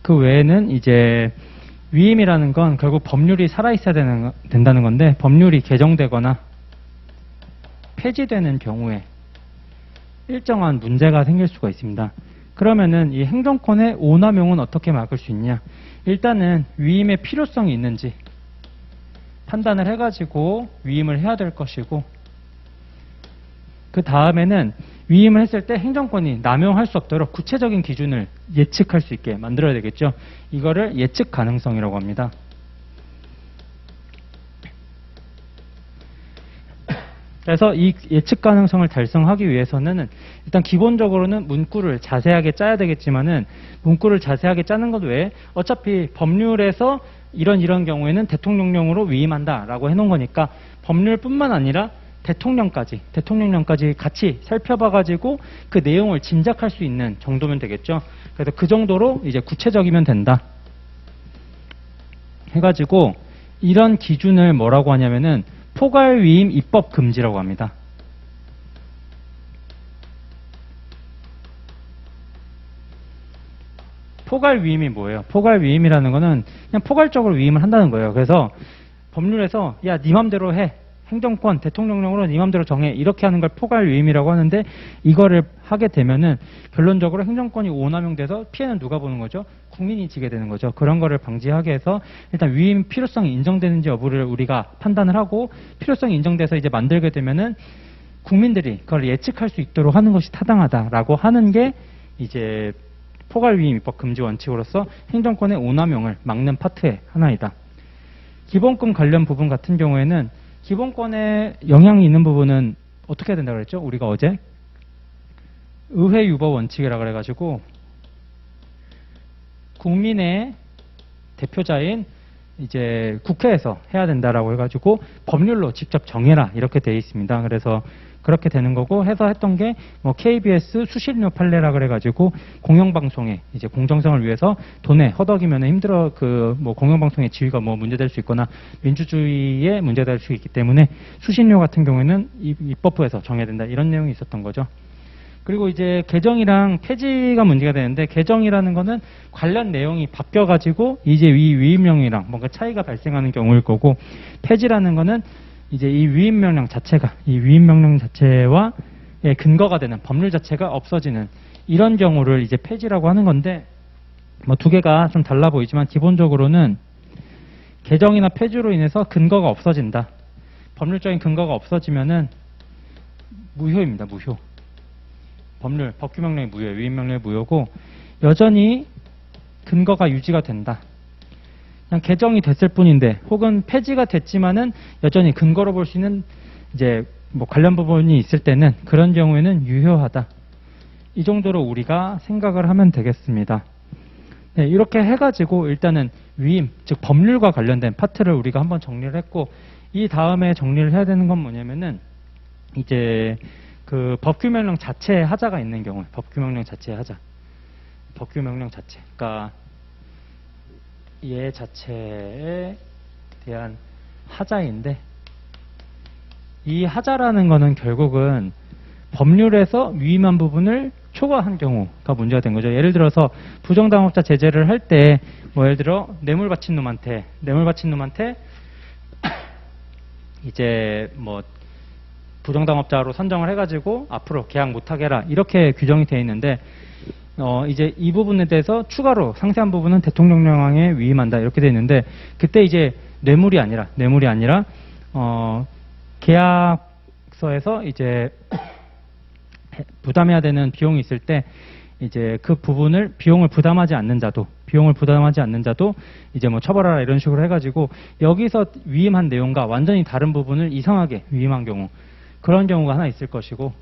그 외에는 이제 위임이라는 건 결국 법률이 살아있어야 된다는 건데, 법률이 개정되거나 폐지되는 경우에 일정한 문제가 생길 수가 있습니다. 그러면은 이 행정권의 오남용은 어떻게 막을 수 있냐? 일단은 위임의 필요성이 있는지 판단을 해가지고 위임을 해야 될 것이고, 그 다음에는 위임을 했을 때 행정권이 남용할 수 없도록 구체적인 기준을 예측할 수 있게 만들어야 되겠죠. 이거를 예측 가능성이라고 합니다. 그래서 이 예측 가능성을 달성하기 위해서는 일단 기본적으로는 문구를 자세하게 짜야 되겠지만은, 문구를 자세하게 짜는 것 외에 어차피 법률에서 이런 경우에는 대통령령으로 위임한다라고 해놓은 거니까, 법률뿐만 아니라 대통령령까지 같이 살펴봐가지고 그 내용을 짐작할 수 있는 정도면 되겠죠. 그래서 그 정도로 이제 구체적이면 된다. 해가지고 이런 기준을 뭐라고 하냐면은 포괄위임 입법 금지라고 합니다. 포괄위임이 뭐예요? 포괄위임이라는 거는 그냥 포괄적으로 위임을 한다는 거예요. 그래서 법률에서 야, 네 맘대로 해. 행정권, 대통령령으로 네 맘대로 정해. 이렇게 하는 걸 포괄위임이라고 하는데 이거를 하게 되면은 결론적으로 행정권이 오남용돼서 피해는 누가 보는 거죠? 국민이 지게 되는 거죠. 그런 거를 방지하게 해서 일단 위임 필요성이 인정되는지 여부를 우리가 판단을 하고 필요성이 인정돼서 이제 만들게 되면은 국민들이 그걸 예측할 수 있도록 하는 것이 타당하다라고 하는 게 이제 포괄위임 입법 금지 원칙으로서 행정권의 오남용을 막는 파트의 하나이다. 기본권 관련 부분 같은 경우에는 기본권에 영향이 있는 부분은 어떻게 해야 된다고 그랬죠? 우리가 어제 의회 유법 원칙이라 그래가지고 국민의 대표자인 이제 국회에서 해야 된다라고 해가지고 법률로 직접 정해라 이렇게 되어 있습니다. 그래서 그렇게 되는 거고 해서 했던 게 뭐 KBS 수신료 판례라 그래가지고 공영방송의 이제 공정성을 위해서 돈에 허덕이면 힘들어 그 뭐 공영방송의 지위가 뭐 문제될 수 있거나 민주주의에 문제될 수 있기 때문에 수신료 같은 경우에는 입법부에서 정해야 된다 이런 내용이 있었던 거죠. 그리고 이제 개정이랑 폐지가 문제가 되는데 개정이라는 거는 관련 내용이 바뀌어가지고 이제 이 위임령이랑 뭔가 차이가 발생하는 경우일 거고 폐지라는 거는 이제 이 위임명령 자체와 근거가 되는 법률 자체가 없어지는 이런 경우를 이제 폐지라고 하는 건데 뭐 두 개가 좀 달라 보이지만 기본적으로는 개정이나 폐지로 인해서 근거가 없어진다. 법률적인 근거가 없어지면은 무효입니다. 무효. 법규명령이 무효예요. 위임명령이 무효고 여전히 근거가 유지가 된다. 그냥 개정이 됐을 뿐인데 혹은 폐지가 됐지만은 여전히 근거로 볼 수 있는 이제 뭐 관련 부분이 있을 때는 그런 경우에는 유효하다. 이 정도로 우리가 생각을 하면 되겠습니다. 네, 이렇게 해가지고 일단은 위임, 즉 법률과 관련된 파트를 우리가 한번 정리를 했고 이 다음에 정리를 해야 되는 건 뭐냐면은 이제 그 법규명령 자체의 하자가 있는 경우에 법규명령 자체의 하자. 법규명령 자체. 그러니까 얘 자체에 대한 하자인데 이 하자라는 거는 결국은 법률에서 위임한 부분을 초과한 경우가 문제가 된 거죠. 예를 들어서 부정당업자 제재를 할 때 뭐 예를 들어 뇌물 바친 놈한테 이제 뭐 부정당업자로 선정을 해가지고 앞으로 계약 못하게 해라 이렇게 규정이 되어 있는데 이제 이 부분에 대해서 추가로 상세한 부분은 대통령령에 위임한다 이렇게 되어 있는데 그때 이제 뇌물이 아니라 계약서에서 이제 부담해야 되는 비용이 있을 때 이제 그 부분을 비용을 부담하지 않는 자도 이제 뭐 처벌하라 이런 식으로 해가지고 여기서 위임한 내용과 완전히 다른 부분을 이상하게 위임한 경우 그런 경우가 하나 있을 것이고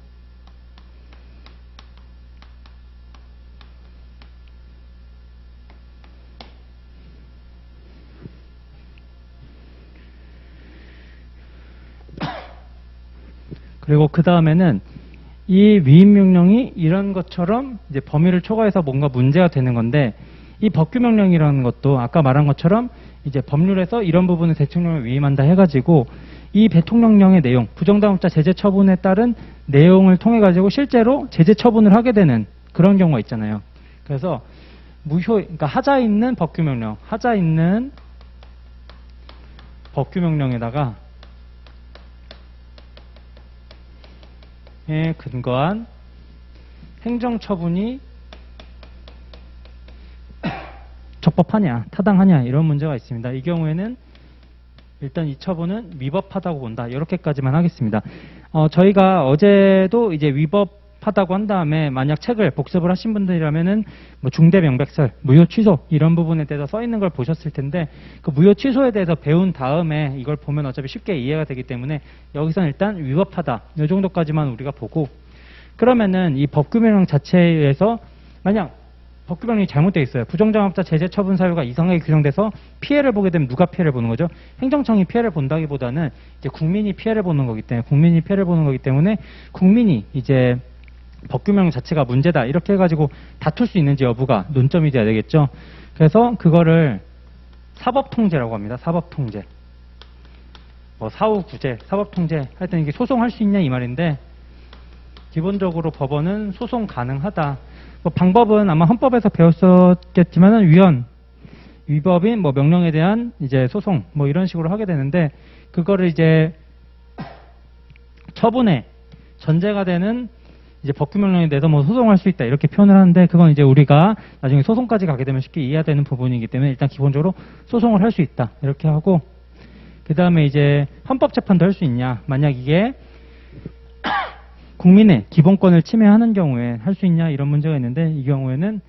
그리고 그 다음에는 이 위임명령이 이런 것처럼 이제 범위를 초과해서 뭔가 문제가 되는 건데 이 법규명령이라는 것도 아까 말한 것처럼 이제 법률에서 이런 부분을 대통령을 위임한다 해가지고 이 대통령령의 내용, 부정당업자 제재 처분에 따른 내용을 통해 가지고 실제로 제재 처분을 하게 되는 그런 경우가 있잖아요. 그래서 그러니까 하자 있는 법규명령에다가 에 근거한 행정처분이 적법하냐, 타당하냐 이런 문제가 있습니다. 이 경우에는 일단 이 처분은 위법하다고 본다. 이렇게까지만 하겠습니다. 저희가 어제도 이제 위법하다고 한 다음에 만약 책을 복습을 하신 분들이라면은 뭐 중대 명백설, 무효 취소 이런 부분에 대해서 써 있는 걸 보셨을 텐데 그 무효 취소에 대해서 배운 다음에 이걸 보면 어차피 쉽게 이해가 되기 때문에 여기서는 일단 위법하다. 이 정도까지만 우리가 보고 그러면은 이 법규명령 자체에서 만약 법규명령이 잘못되어 있어요. 부정장업자 제재 처분 사유가 이상하게 규정돼서 피해를 보게 되면 누가 피해를 보는 거죠? 행정청이 피해를 본다기보다는 이제 국민이 피해를 보는 거기 때문에 국민이 이제 법규명령 자체가 문제다 이렇게 해가지고 다툴 수 있는지 여부가 논점이 돼야 되겠죠. 그래서 그거를 사법통제라고 합니다. 사법통제. 뭐 사후구제, 사법통제 하여튼 이게 소송할 수 있냐 이 말인데 기본적으로 법원은 소송 가능하다. 뭐 방법은 아마 헌법에서 배웠었겠지만은 위법인 뭐 명령에 대한 이제 소송 뭐 이런 식으로 하게 되는데 그거를 이제 처분에 전제가 되는 이제 법규명령에 대해서 뭐 소송할 수 있다 이렇게 표현을 하는데 그건 이제 우리가 나중에 소송까지 가게 되면 쉽게 이해가 되는 부분이기 때문에 일단 기본적으로 소송을 할 수 있다 이렇게 하고 그 다음에 이제 헌법재판도 할 수 있냐 만약 이게 국민의 기본권을 침해하는 경우에 할 수 있냐 이런 문제가 있는데 이 경우에는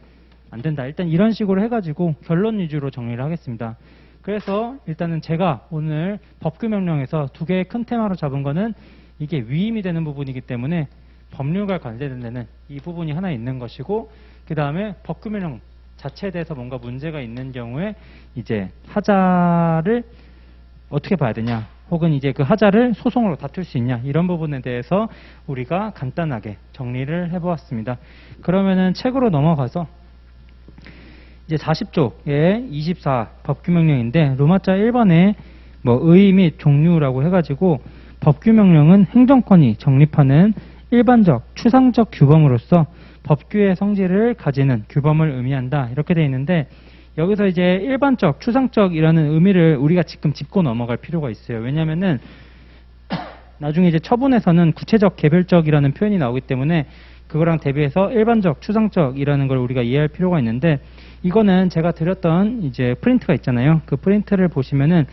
안 된다. 일단 이런 식으로 해가지고 결론 위주로 정리를 하겠습니다. 그래서 일단은 제가 오늘 법규명령에서 두 개의 큰 테마로 잡은 거는 이게 위임이 되는 부분이기 때문에 법률과 관련된 데는 이 부분이 하나 있는 것이고 그 다음에 법규명령 자체에 대해서 뭔가 문제가 있는 경우에 이제 하자를 어떻게 봐야 되냐 혹은 이제 그 하자를 소송으로 다툴 수 있냐 이런 부분에 대해서 우리가 간단하게 정리를 해보았습니다. 그러면은 책으로 넘어가서 이제 40조의 24 법규명령인데 로마자 1번에 뭐 의 및 종류라고 해가지고 법규명령은 행정권이 정립하는 일반적, 추상적 규범으로서 법규의 성질을 가지는 규범을 의미한다 이렇게 되어 있는데 여기서 이제 일반적, 추상적이라는 의미를 우리가 지금 짚고 넘어갈 필요가 있어요. 왜냐면은 나중에 이제 처분에서는 구체적, 개별적이라는 표현이 나오기 때문에 그거랑 대비해서 일반적, 추상적이라는 걸 우리가 이해할 필요가 있는데 이거는 제가 드렸던 이제 프린트가 있잖아요. 그 프린트를 보시면은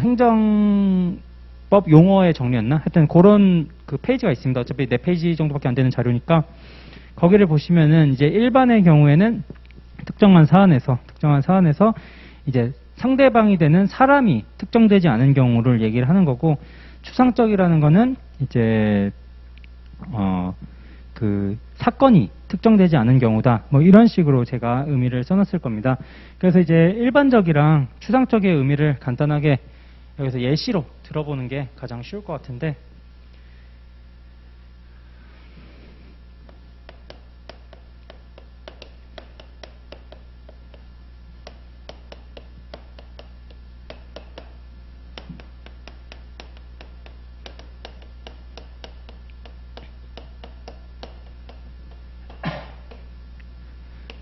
행정법 용어의 정리였나? 하여튼 그런 그 페이지가 있습니다. 어차피 4페이지 정도밖에 안 되는 자료니까 거기를 보시면은 이제 일반의 경우에는 특정한 사안에서 이제 상대방이 되는 사람이 특정되지 않은 경우를 얘기를 하는 거고 추상적이라는 거는 이제 그 사건이 특정되지 않은 경우다. 뭐 이런 식으로 제가 의미를 써놨을 겁니다. 그래서 이제 일반적이랑 추상적의 의미를 간단하게 여기서 예시로 들어보는 게 가장 쉬울 것 같은데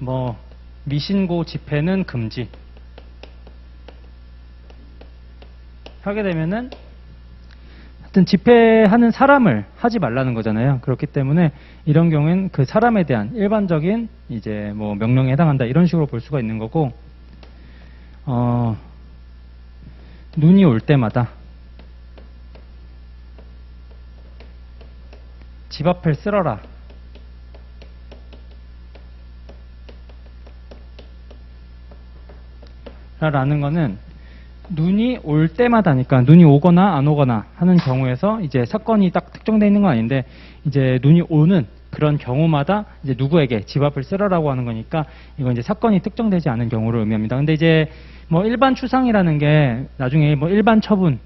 뭐 미신고 집회는 금지 하게 되면은 하여튼 집회하는 사람을 하지 말라는 거잖아요. 그렇기 때문에 이런 경우엔 그 사람에 대한 일반적인 이제 뭐 명령에 해당한다 이런 식으로 볼 수가 있는 거고 눈이 올 때마다 집 앞을 쓸어라 라는 거는 눈이 올 때마다니까 눈이 오거나 안 오거나 하는 경우에서 이제 사건이 딱 특정되어 있는 건 아닌데 이제 눈이 오는 그런 경우마다 이제 누구에게 집 앞을 쓰라라고 하는 거니까 이건 이제 사건이 특정되지 않은 경우를 의미합니다. 근데 이제 뭐 일반 추상이라는 게 나중에 뭐 일반 처분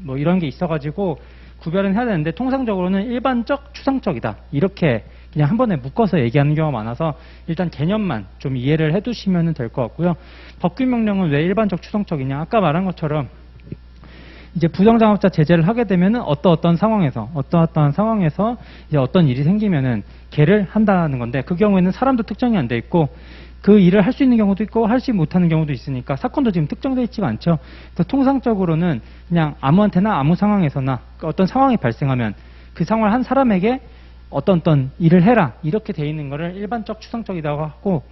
뭐 이런 게 있어가지고 구별은 해야 되는데 통상적으로는 일반적, 추상적이다 이렇게 그냥 한 번에 묶어서 얘기하는 경우가 많아서 일단 개념만 좀 이해를 해두시면 될 것 같고요. 법규명령은 왜 일반적, 추상적이냐? 아까 말한 것처럼 이제 부정장업자 제재를 하게 되면은 어떠한 상황에서 이제 어떤 일이 생기면은 걔를 한다는 건데 그 경우에는 사람도 특정이 안 돼 있고 그 일을 할 수 있는 경우도 있고 하지 못하는 경우도 있으니까 사건도 지금 특정되어 있지가 않죠. 그래서 통상적으로는 그냥 아무한테나 아무 상황에서나 어떤 상황이 발생하면 그 상황을 한 사람에게 어떤 일을 해라 이렇게 돼 있는 거를 일반적, 추상적이라고 하고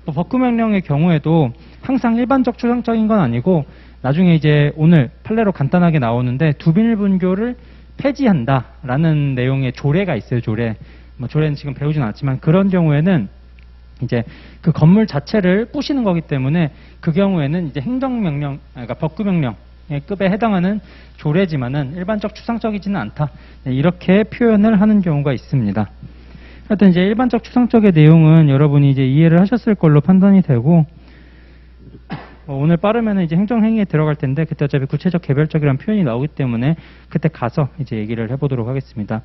뭐 법규명령의 경우에도 항상 일반적, 추상적인 건 아니고 나중에 이제 오늘 판례로 간단하게 나오는데 두빌분교를 폐지한다라는 내용의 조례가 있어요. 조례. 뭐 조례는 지금 배우진 않았지만 그런 경우에는 이제 그 건물 자체를 부시는 거기 때문에 그 경우에는 이제 행정명령, 그러니까 법규명령의 급에 해당하는 조례지만은 일반적, 추상적이지는 않다. 이렇게 표현을 하는 경우가 있습니다. 하여튼 이제 일반적 추상적의 내용은 여러분이 이제 이해를 하셨을 걸로 판단이 되고, 오늘 빠르면 이제 행정행위에 들어갈 텐데, 그때 어차피 구체적 개별적이라는 표현이 나오기 때문에 그때 가서 이제 얘기를 해보도록 하겠습니다.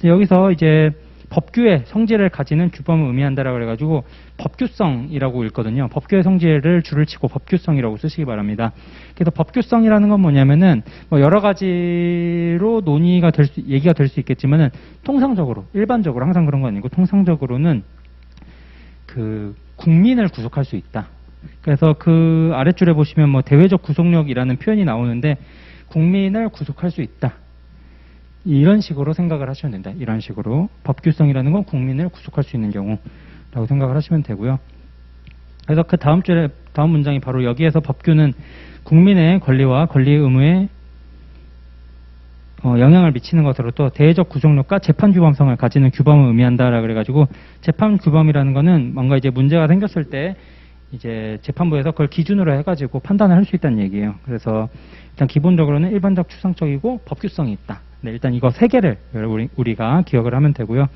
여기서 이제 법규의 성질을 가지는 규범을 의미한다라고 그래가지고 법규성이라고 읽거든요. 법규의 성질을 줄을 치고 법규성이라고 쓰시기 바랍니다. 그래서 법규성이라는 건 뭐냐면은 뭐 여러 가지로 논의가 얘기가 될 수 있겠지만은 통상적으로, 일반적으로 항상 그런 건 아니고 통상적으로는 그 국민을 구속할 수 있다. 그래서 그 아랫줄에 보시면 뭐 대외적 구속력이라는 표현이 나오는데 국민을 구속할 수 있다. 이런 식으로 생각을 하시면 된다. 이런 식으로. 법규성이라는 건 국민을 구속할 수 있는 경우라고 생각을 하시면 되고요. 그래서 그 다음 문장이 바로 여기에서 법규는 국민의 권리와 권리 의무에 영향을 미치는 것으로 또 대외적 구속력과 재판 규범성을 가지는 규범을 의미한다라고 그래가지고 재판 규범이라는 거는 뭔가 이제 문제가 생겼을 때 이제 재판부에서 그걸 기준으로 해가지고 판단을 할 수 있다는 얘기예요. 그래서 일단 기본적으로는 일반적 추상적이고 법규성이 있다. 네, 일단 이거 세 개를 우리가 기억을 하면 되고요.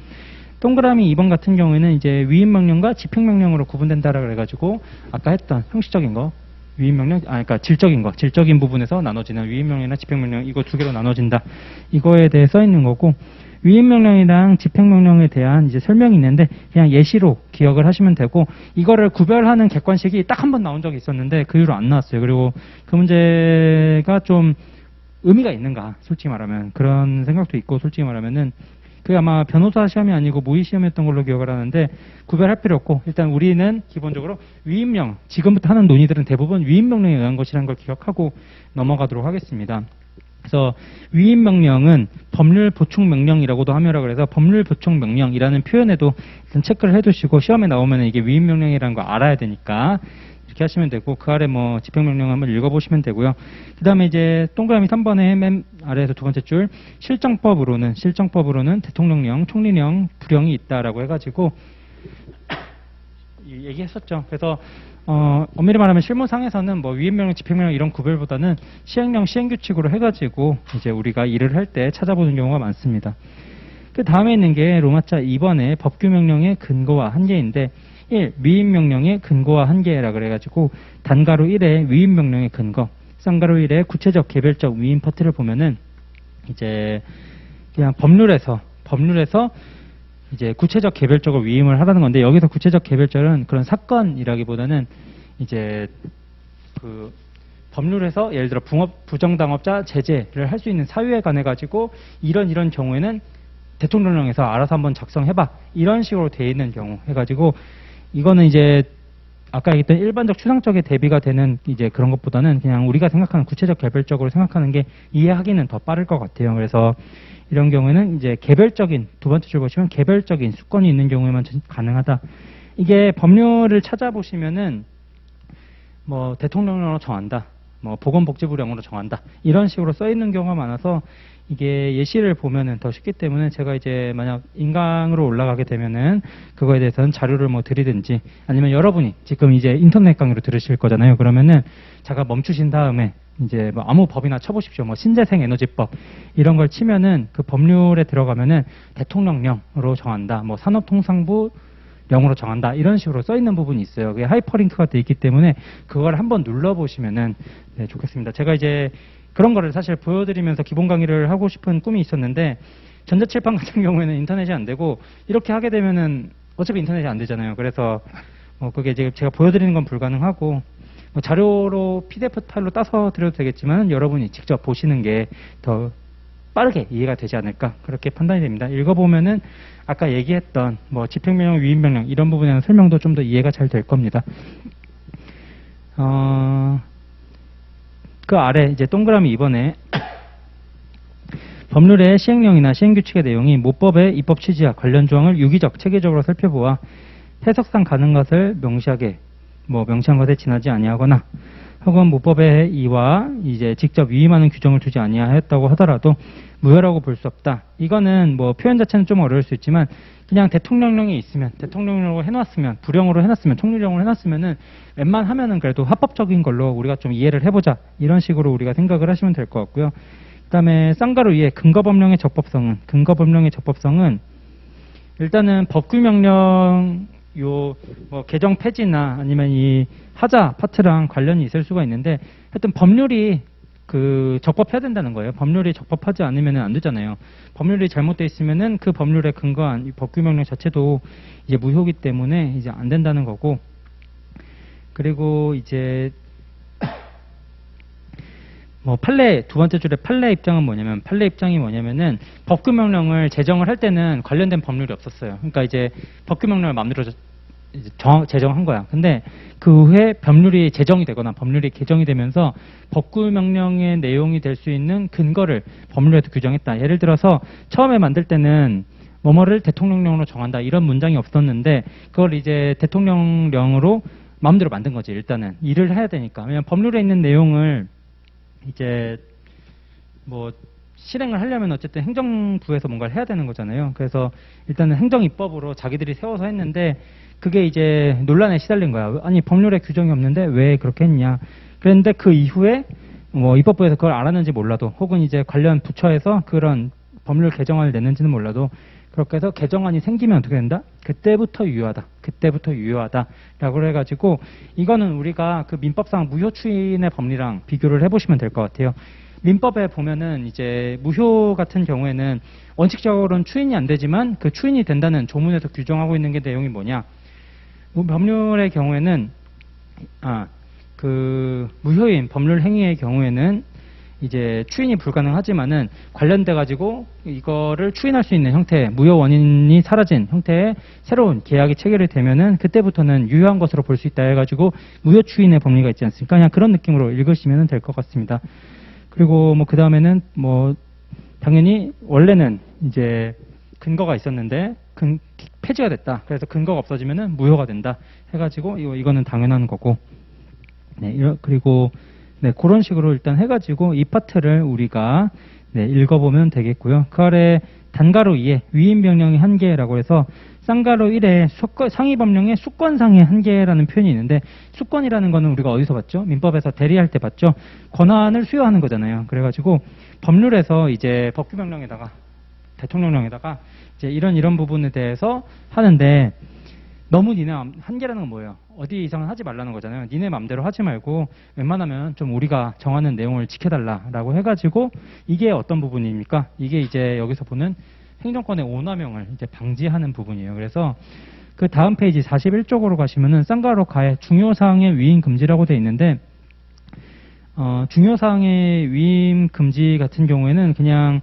동그라미 2번 같은 경우에는 이제 위임명령과 집행명령으로 구분된다라고 해가지고 아까 했던 형식적인 거, 위임명령, 그러니까 질적인 부분에서 나눠지는 위임명령이나 집행명령 이거 두 개로 나눠진다. 이거에 대해 써 있는 거고, 위임명령이랑 집행명령에 대한 이제 설명이 있는데 그냥 예시로 기억을 하시면 되고, 이거를 구별하는 객관식이 딱 한 번 나온 적이 있었는데 그 이후로 안 나왔어요. 그리고 그 문제가 좀 의미가 있는가, 솔직히 말하면 그런 생각도 있고, 솔직히 말하면은 그게 아마 변호사 시험이 아니고 모의 시험이었던 걸로 기억을 하는데 구별할 필요 없고, 일단 우리는 기본적으로 위임령, 지금부터 하는 논의들은 대부분 위임명령에 의한 것이라는 걸 기억하고 넘어가도록 하겠습니다. 그래서 위임명령은 법률 보충명령이라고도 하며라 그래서 법률 보충명령이라는 표현에도 일단 체크를 해두시고, 시험에 나오면 이게 위임명령이라는 거 알아야 되니까 이렇게 하시면 되고, 그 아래 뭐 집행명령 한번 읽어보시면 되고요. 그 다음에 이제 동그라미 3번에 맨 아래에서 두 번째 줄, 실정법으로는 대통령령, 총리령, 부령이 있다라고 해가지고 얘기했었죠. 그래서 엄밀히 말하면 실무상에서는 뭐 위임명령, 집행명령 이런 구별보다는 시행령, 시행규칙으로 해가지고 이제 우리가 일을 할 때 찾아보는 경우가 많습니다. 그 다음에 있는 게 로마자 2번에 법규명령의 근거와 한계인데, 1. 위임명령의 근거와 한계라 그래가지고 단가로 1의 위임명령의 근거, 쌍가로 1의 구체적 개별적 위임 파트를 보면은 이제 그냥 법률에서 이제 구체적 개별적으로 위임을 하라는 건데, 여기서 구체적 개별적은 그런 사건이라기보다는 이제 그 법률에서 예를 들어 부정당업자 제재를 할 수 있는 사유에 관해 가지고 이런 경우에는 대통령령에서 알아서 한번 작성해봐, 이런 식으로 돼 있는 경우 해가지고, 이거는 이제 아까 얘기했던 일반적 추상적에 대비가 되는 이제 그런 것보다는 그냥 우리가 생각하는 구체적 개별적으로 생각하는 게 이해하기는 더 빠를 것 같아요. 그래서 이런 경우에는 이제 개별적인, 두 번째 줄 보시면 개별적인 수권이 있는 경우에만 가능하다. 이게 법률을 찾아보시면은 뭐 대통령령으로 정한다, 뭐 보건복지부령으로 정한다, 이런 식으로 써 있는 경우가 많아서 이게 예시를 보면은 더 쉽기 때문에 제가 이제 만약 인강으로 올라가게 되면은 그거에 대해서는 자료를 뭐 드리든지, 아니면 여러분이 지금 이제 인터넷 강의로 들으실 거잖아요. 그러면은 잠깐 멈추신 다음에 이제 뭐 아무 법이나 쳐보십시오. 뭐 신재생 에너지법 이런 걸 치면은 그 법률에 들어가면은 대통령령으로 정한다, 뭐 산업통상부 령으로 정한다, 이런 식으로 써 있는 부분이 있어요. 그게 하이퍼링크가 돼 있기 때문에 그걸 한번 눌러보시면은 네, 좋겠습니다. 제가 이제 그런 거를 사실 보여드리면서 기본 강의를 하고 싶은 꿈이 있었는데, 전자칠판 같은 경우에는 인터넷이 안 되고, 이렇게 하게 되면은 어차피 인터넷이 안 되잖아요. 그래서 그게 이제 제가 보여드리는 건 불가능하고, 뭐 자료로 PDF 파일로 따서 드려도 되겠지만 여러분이 직접 보시는 게 더 빠르게 이해가 되지 않을까, 그렇게 판단이 됩니다. 읽어보면은 아까 얘기했던 뭐 집행명령, 위임명령 이런 부분에 대한 설명도 좀 더 이해가 잘 될 겁니다. 그 아래 이제 동그라미 2번에 법률의 시행령이나 시행규칙의 내용이 모법의 입법 취지와 관련 조항을 유기적, 체계적으로 살펴보아 해석상 가능한 것을 명시한 것에 지나지 아니하거나, 혹은 모법의 이와 이제 직접 위임하는 규정을 두지 아니하였다고 하더라도 무효라고 볼 수 없다. 이거는 뭐 표현 자체는 좀 어려울 수 있지만 그냥 대통령령이 있으면, 대통령령으로 해놨으면, 부령으로 해놨으면, 총리령으로 해놨으면은 웬만하면은 그래도 합법적인 걸로 우리가 좀 이해를 해보자, 이런 식으로 우리가 생각을 하시면 될 것 같고요. 그 다음에 쌍가로 2의 근거법령의 적법성은 일단은 법규명령 뭐 개정 폐지나 아니면 이 하자 파트랑 관련이 있을 수가 있는데 하여튼 법률이 적법해야 된다는 거예요. 법률이 적법하지 않으면 안 되잖아요. 법률이 잘못되어 있으면은 그 법률에 근거한 이 법규명령 자체도 이제 무효기 때문에 이제 안 된다는 거고, 그리고 이제 뭐 두 번째 줄의 판례 입장은 뭐냐면, 판례 입장이 뭐냐면은 법규명령을 제정을 할 때는 관련된 법률이 없었어요. 그러니까 이제 법규명령을 마음대로 제정한 거야. 근데 그 후에 법률이 제정이 되거나 법률이 개정이 되면서 법규명령의 내용이 될 수 있는 근거를 법률에도 규정했다. 예를 들어서 처음에 만들 때는 뭐뭐를 대통령령으로 정한다, 이런 문장이 없었는데 그걸 이제 대통령령으로 마음대로 만든 거지. 일단은 일을 해야 되니까. 왜냐면 법률에 있는 내용을 이제 뭐 실행을 하려면 어쨌든 행정부에서 뭔가를 해야 되는 거잖아요. 그래서 일단은 행정입법으로 자기들이 세워서 했는데 그게 이제 논란에 시달린 거야. 아니 법률에 규정이 없는데 왜 그렇게 했냐. 그랬는데 그 이후에 뭐 입법부에서 그걸 알았는지 몰라도, 혹은 이제 관련 부처에서 그런 법률 개정안을 냈는지는 몰라도, 그렇게 해서 개정안이 생기면 어떻게 된다? 그때부터 유효하다. 그때부터 유효하다라고 해가지고, 이거는 우리가 그 민법상 무효 추인의 법리랑 비교를 해보시면 될 것 같아요. 민법에 보면은 이제 무효 같은 경우에는 원칙적으로는 추인이 안 되지만 그 추인이 된다는 조문에서 규정하고 있는 게 내용이 뭐냐? 법률의 경우에는 그 무효인 법률 행위의 경우에는 이제 추인이 불가능하지만은 관련돼 가지고 이거를 추인할 수 있는 형태, 무효 원인이 사라진 형태의 새로운 계약이 체결이 되면은 그때부터는 유효한 것으로 볼 수 있다 해가지고 무효 추인의 법리가 있지 않습니까? 그냥 그런 느낌으로 읽으시면 될 것 같습니다. 그리고 뭐 그 다음에는 뭐 당연히 원래는 이제 근거가 있었는데 폐지가 됐다. 그래서 근거가 없어지면은 무효가 된다 해가지고 이거는 당연한 거고. 네, 그리고 네, 그런 식으로 일단 해가지고 이 파트를 우리가 읽어보면 되겠고요. 그 아래 단가로 2에 위임명령의 한계라고 해서 쌍가로 1에 상위법령의 수권상의 한계라는 표현이 있는데, 수권이라는 거는 우리가 어디서 봤죠? 민법에서 대리할 때 봤죠? 권한을 수여하는 거잖아요. 그래가지고 법률에서 이제 법규명령에다가 대통령령에다가 이제 이런 부분에 대해서 하는데, 너무 니네 한계라는 건 뭐예요? 어디 이상은 하지 말라는 거잖아요. 니네 맘대로 하지 말고 웬만하면 좀 우리가 정하는 내용을 지켜달라라고 해가지고, 이게 어떤 부분입니까? 이게 이제 여기서 보는 행정권의 오남용을 이제 방지하는 부분이에요. 그래서 그 다음 페이지 41쪽으로 가시면은 쌍가로 가에 중요사항의 위임 금지라고 돼 있는데, 중요사항의 위임 금지 같은 경우에는 그냥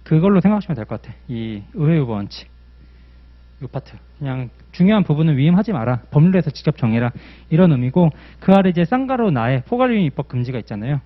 그걸로 생각하시면 될 것 같아. 이 의회유보 원칙. 이 파트. 그냥 중요한 부분은 위임하지 마라. 법률에서 직접 정해라. 이런 의미고, 그 아래 이제 쌍가로 나에 포괄위임 입법 금지가 있잖아요.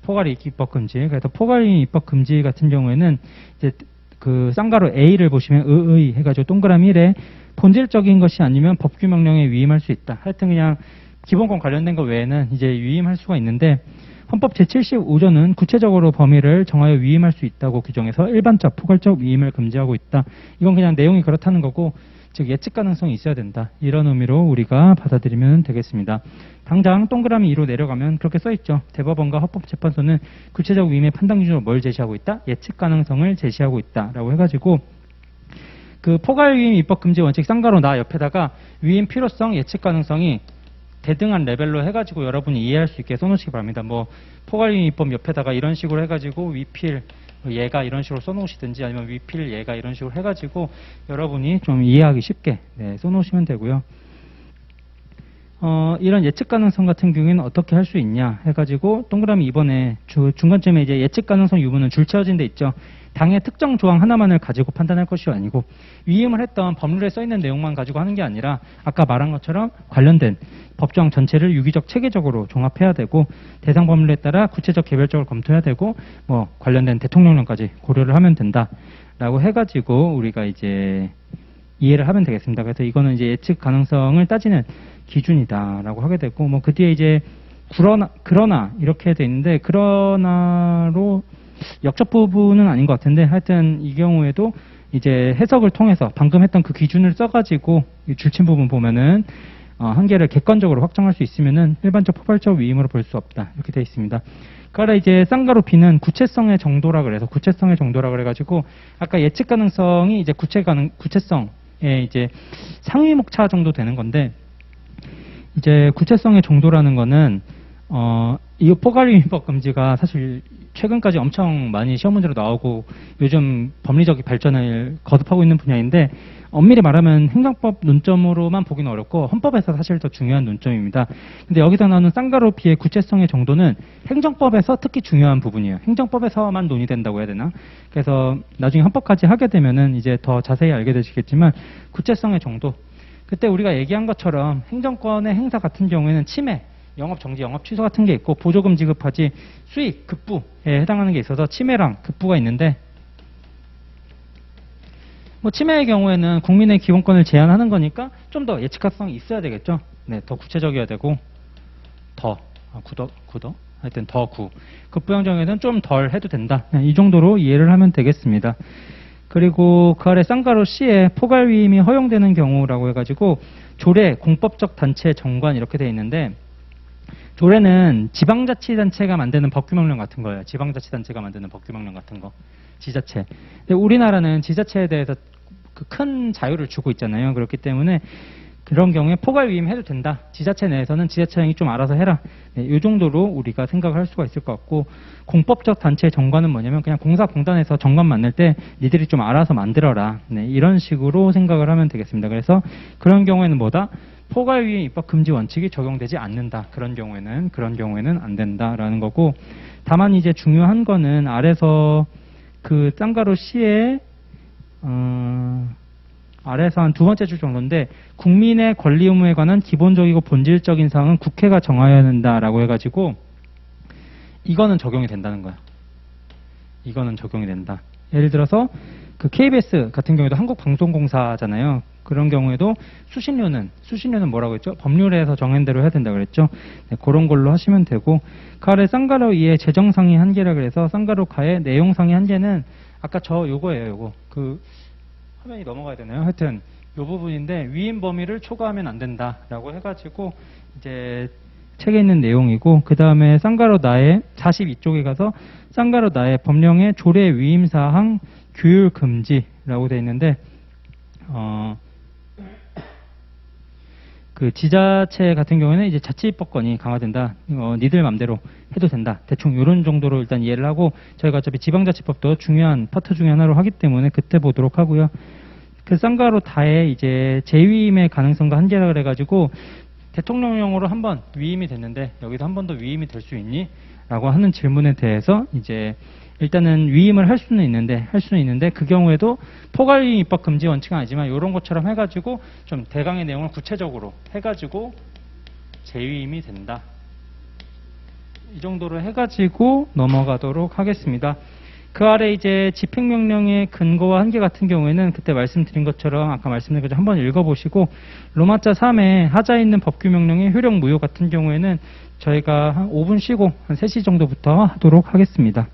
포괄위임 입법 금지. 그래서 포괄위임 입법 금지 같은 경우에는 이제 그 쌍가로 A를 보시면 의의 해가지고 동그라미 1에 본질적인 것이 아니면 법규명령에 위임할 수 있다. 하여튼 그냥 기본권 관련된 것 외에는 이제 위임할 수가 있는데, 헌법 제75조는 구체적으로 범위를 정하여 위임할 수 있다고 규정해서 일반적, 포괄적 위임을 금지하고 있다. 이건 그냥 내용이 그렇다는 거고, 즉 예측 가능성이 있어야 된다. 이런 의미로 우리가 받아들이면 되겠습니다. 당장 동그라미 2로 내려가면 그렇게 써있죠. 대법원과 헌법재판소는 구체적 위임의 판단 기준으로 뭘 제시하고 있다? 예측 가능성을 제시하고 있다라고 해가지고, 그 포괄위임 입법금지 원칙 쌍가로 나 옆에다가 위임 필요성, 예측 가능성이 대등한 레벨로 해가지고 여러분이 이해할 수 있게 써놓으시기 바랍니다. 뭐 포괄위임 입법 옆에다가 이런 식으로 해가지고 위필 얘가 이런 식으로 써놓으시든지, 아니면 위필 얘가 이런 식으로 해가지고 여러분이 좀 이해하기 쉽게 써놓으시면 되고요. 이런 예측 가능성 같은 경우에는 어떻게 할 수 있냐 해가지고 동그라미 2번에 중간쯤에 이제 예측 가능성 유무는 줄채워진 데 있죠. 당의 특정 조항 하나만을 가지고 판단할 것이 아니고, 위임을 했던 법률에 써있는 내용만 가지고 하는 게 아니라 아까 말한 것처럼 관련된 법조항 전체를 유기적 체계적으로 종합해야 되고, 대상 법률에 따라 구체적 개별적으로 검토해야 되고, 뭐 관련된 대통령령까지 고려를 하면 된다라고 해가지고 우리가 이제 이해를 하면 되겠습니다. 그래서 이거는 이제 예측 가능성을 따지는 기준이다라고 하게 되고, 뭐 그 뒤에 이제 그러나 이렇게 돼 있는데, 그러나로 역적 부분은 아닌 것 같은데, 하여튼 이 경우에도 이제 해석을 통해서 방금 했던 그 기준을 써가지고 줄친 부분 보면은 한계를 객관적으로 확정할 수 있으면은 일반적 포괄적 위임으로 볼 수 없다, 이렇게 되어 있습니다. 그 아래 이제 쌍가루 B는 구체성의 정도라 그래서 구체성의 정도라 그래가지고 아까 예측 가능성이 이제 구체성의 이제 상위 목차 정도 되는 건데 이제 구체성의 정도라는 거는 이 포괄위임법 금지가 사실 최근까지 엄청 많이 시험 문제로 나오고 요즘 법리적 발전을 거듭하고 있는 분야인데 엄밀히 말하면 행정법 논점으로만 보기는 어렵고 헌법에서 사실 더 중요한 논점입니다. 근데 여기서 나오는 쌍가루 B의 구체성의 정도는 행정법에서 특히 중요한 부분이에요. 행정법에서만 논의된다고 해야 되나? 그래서 나중에 헌법까지 하게 되면은 이제 더 자세히 알게 되시겠지만 구체성의 정도. 그때 우리가 얘기한 것처럼 행정권의 행사 같은 경우에는 침해, 영업 정지, 영업 취소 같은 게 있고 보조금 지급하지 수익, 급부에 해당하는 게 있어서 침해랑 급부가 있는데 뭐 침해의 경우에는 국민의 기본권을 제한하는 거니까 좀 더 예측 가능성이 있어야 되겠죠. 네, 더 구체적이어야 되고 하여튼 더 구. 급부형 경우에는 좀 덜 해도 된다. 네, 이 정도로 이해를 하면 되겠습니다. 그리고 그 아래 쌍가루 C에 포괄위임이 허용되는 경우라고 해가지고 조례, 공법적 단체, 정관 이렇게 돼 있는데 조례는 지방자치단체가 만드는 법규명령 같은 거예요. 지방자치단체가 만드는 법규명령 같은 거. 지자체. 근데 우리나라는 지자체에 대해서 그 큰 자유를 주고 있잖아요. 그렇기 때문에 그런 경우에 포괄위임 해도 된다. 지자체 내에서는 지자체장이 좀 알아서 해라. 네, 이 정도로 우리가 생각을 할 수가 있을 것 같고 공법적 단체 정관은 뭐냐면 그냥 공사공단에서 정관 만들 때 니들이 좀 알아서 만들어라. 네, 이런 식으로 생각을 하면 되겠습니다. 그래서 그런 경우에는 뭐다? 포괄위임 입법 금지 원칙이 적용되지 않는다. 그런 경우에는 안 된다라는 거고 다만 이제 중요한 거는 아래서 그 쌍가루 C에 아래서 한 두 번째 줄 정도인데 국민의 권리 의무에 관한 기본적이고 본질적인 사항은 국회가 정하여야 한다라고 해가지고 이거는 적용이 된다는 거야. 이거는 적용이 된다. 예를 들어서 그 KBS 같은 경우에도 한국방송공사잖아요. 그런 경우에도 수신료는 뭐라고 했죠? 법률에서 정한 대로 해야 된다고 그랬죠? 네, 그런 걸로 하시면 되고 그 아래 쌍가루 2의 재정상의 한계라 그래서 쌍가루 가의 내용상의 한계는 아까 요거예요. 요거. 그 화면이 넘어가야 되나요? 하여튼 요 부분인데 위임 범위를 초과하면 안 된다라고 해가지고 이제 책에 있는 내용이고 그 다음에 쌍가루 나의 42쪽에 가서 쌍가루 나의 법령의 조례 위임 사항 규율 금지라고 돼 있는데 그 지자체 같은 경우에는 이제 자치입법권이 강화된다. 니들 맘대로 해도 된다. 대충 이런 정도로 일단 이해를 하고 저희가 어차피 지방자치법도 중요한 파트 중에 하나로 하기 때문에 그때 보도록 하고요. 그 쌍가루 다의 이제 재위임의 가능성과 한계라 그래가지고 대통령령으로 한번 위임이 됐는데 여기도 한 번 더 위임이 될 수 있니? 라고 하는 질문에 대해서 이제 일단은 위임을 할 수는 있는데 그 경우에도 포괄위임 입법 금지 원칙은 아니지만 이런 것처럼 해가지고 좀 대강의 내용을 구체적으로 해가지고 재위임이 된다. 이 정도로 해가지고 넘어가도록 하겠습니다. 그 아래 이제 집행명령의 근거와 한계 같은 경우에는 그때 말씀드린 것처럼 아까 말씀드린 것처럼 한번 읽어보시고 로마자 3에 하자 있는 법규명령의 효력 무효 같은 경우에는 저희가 한 5분 쉬고 한 3시 정도부터 하도록 하겠습니다.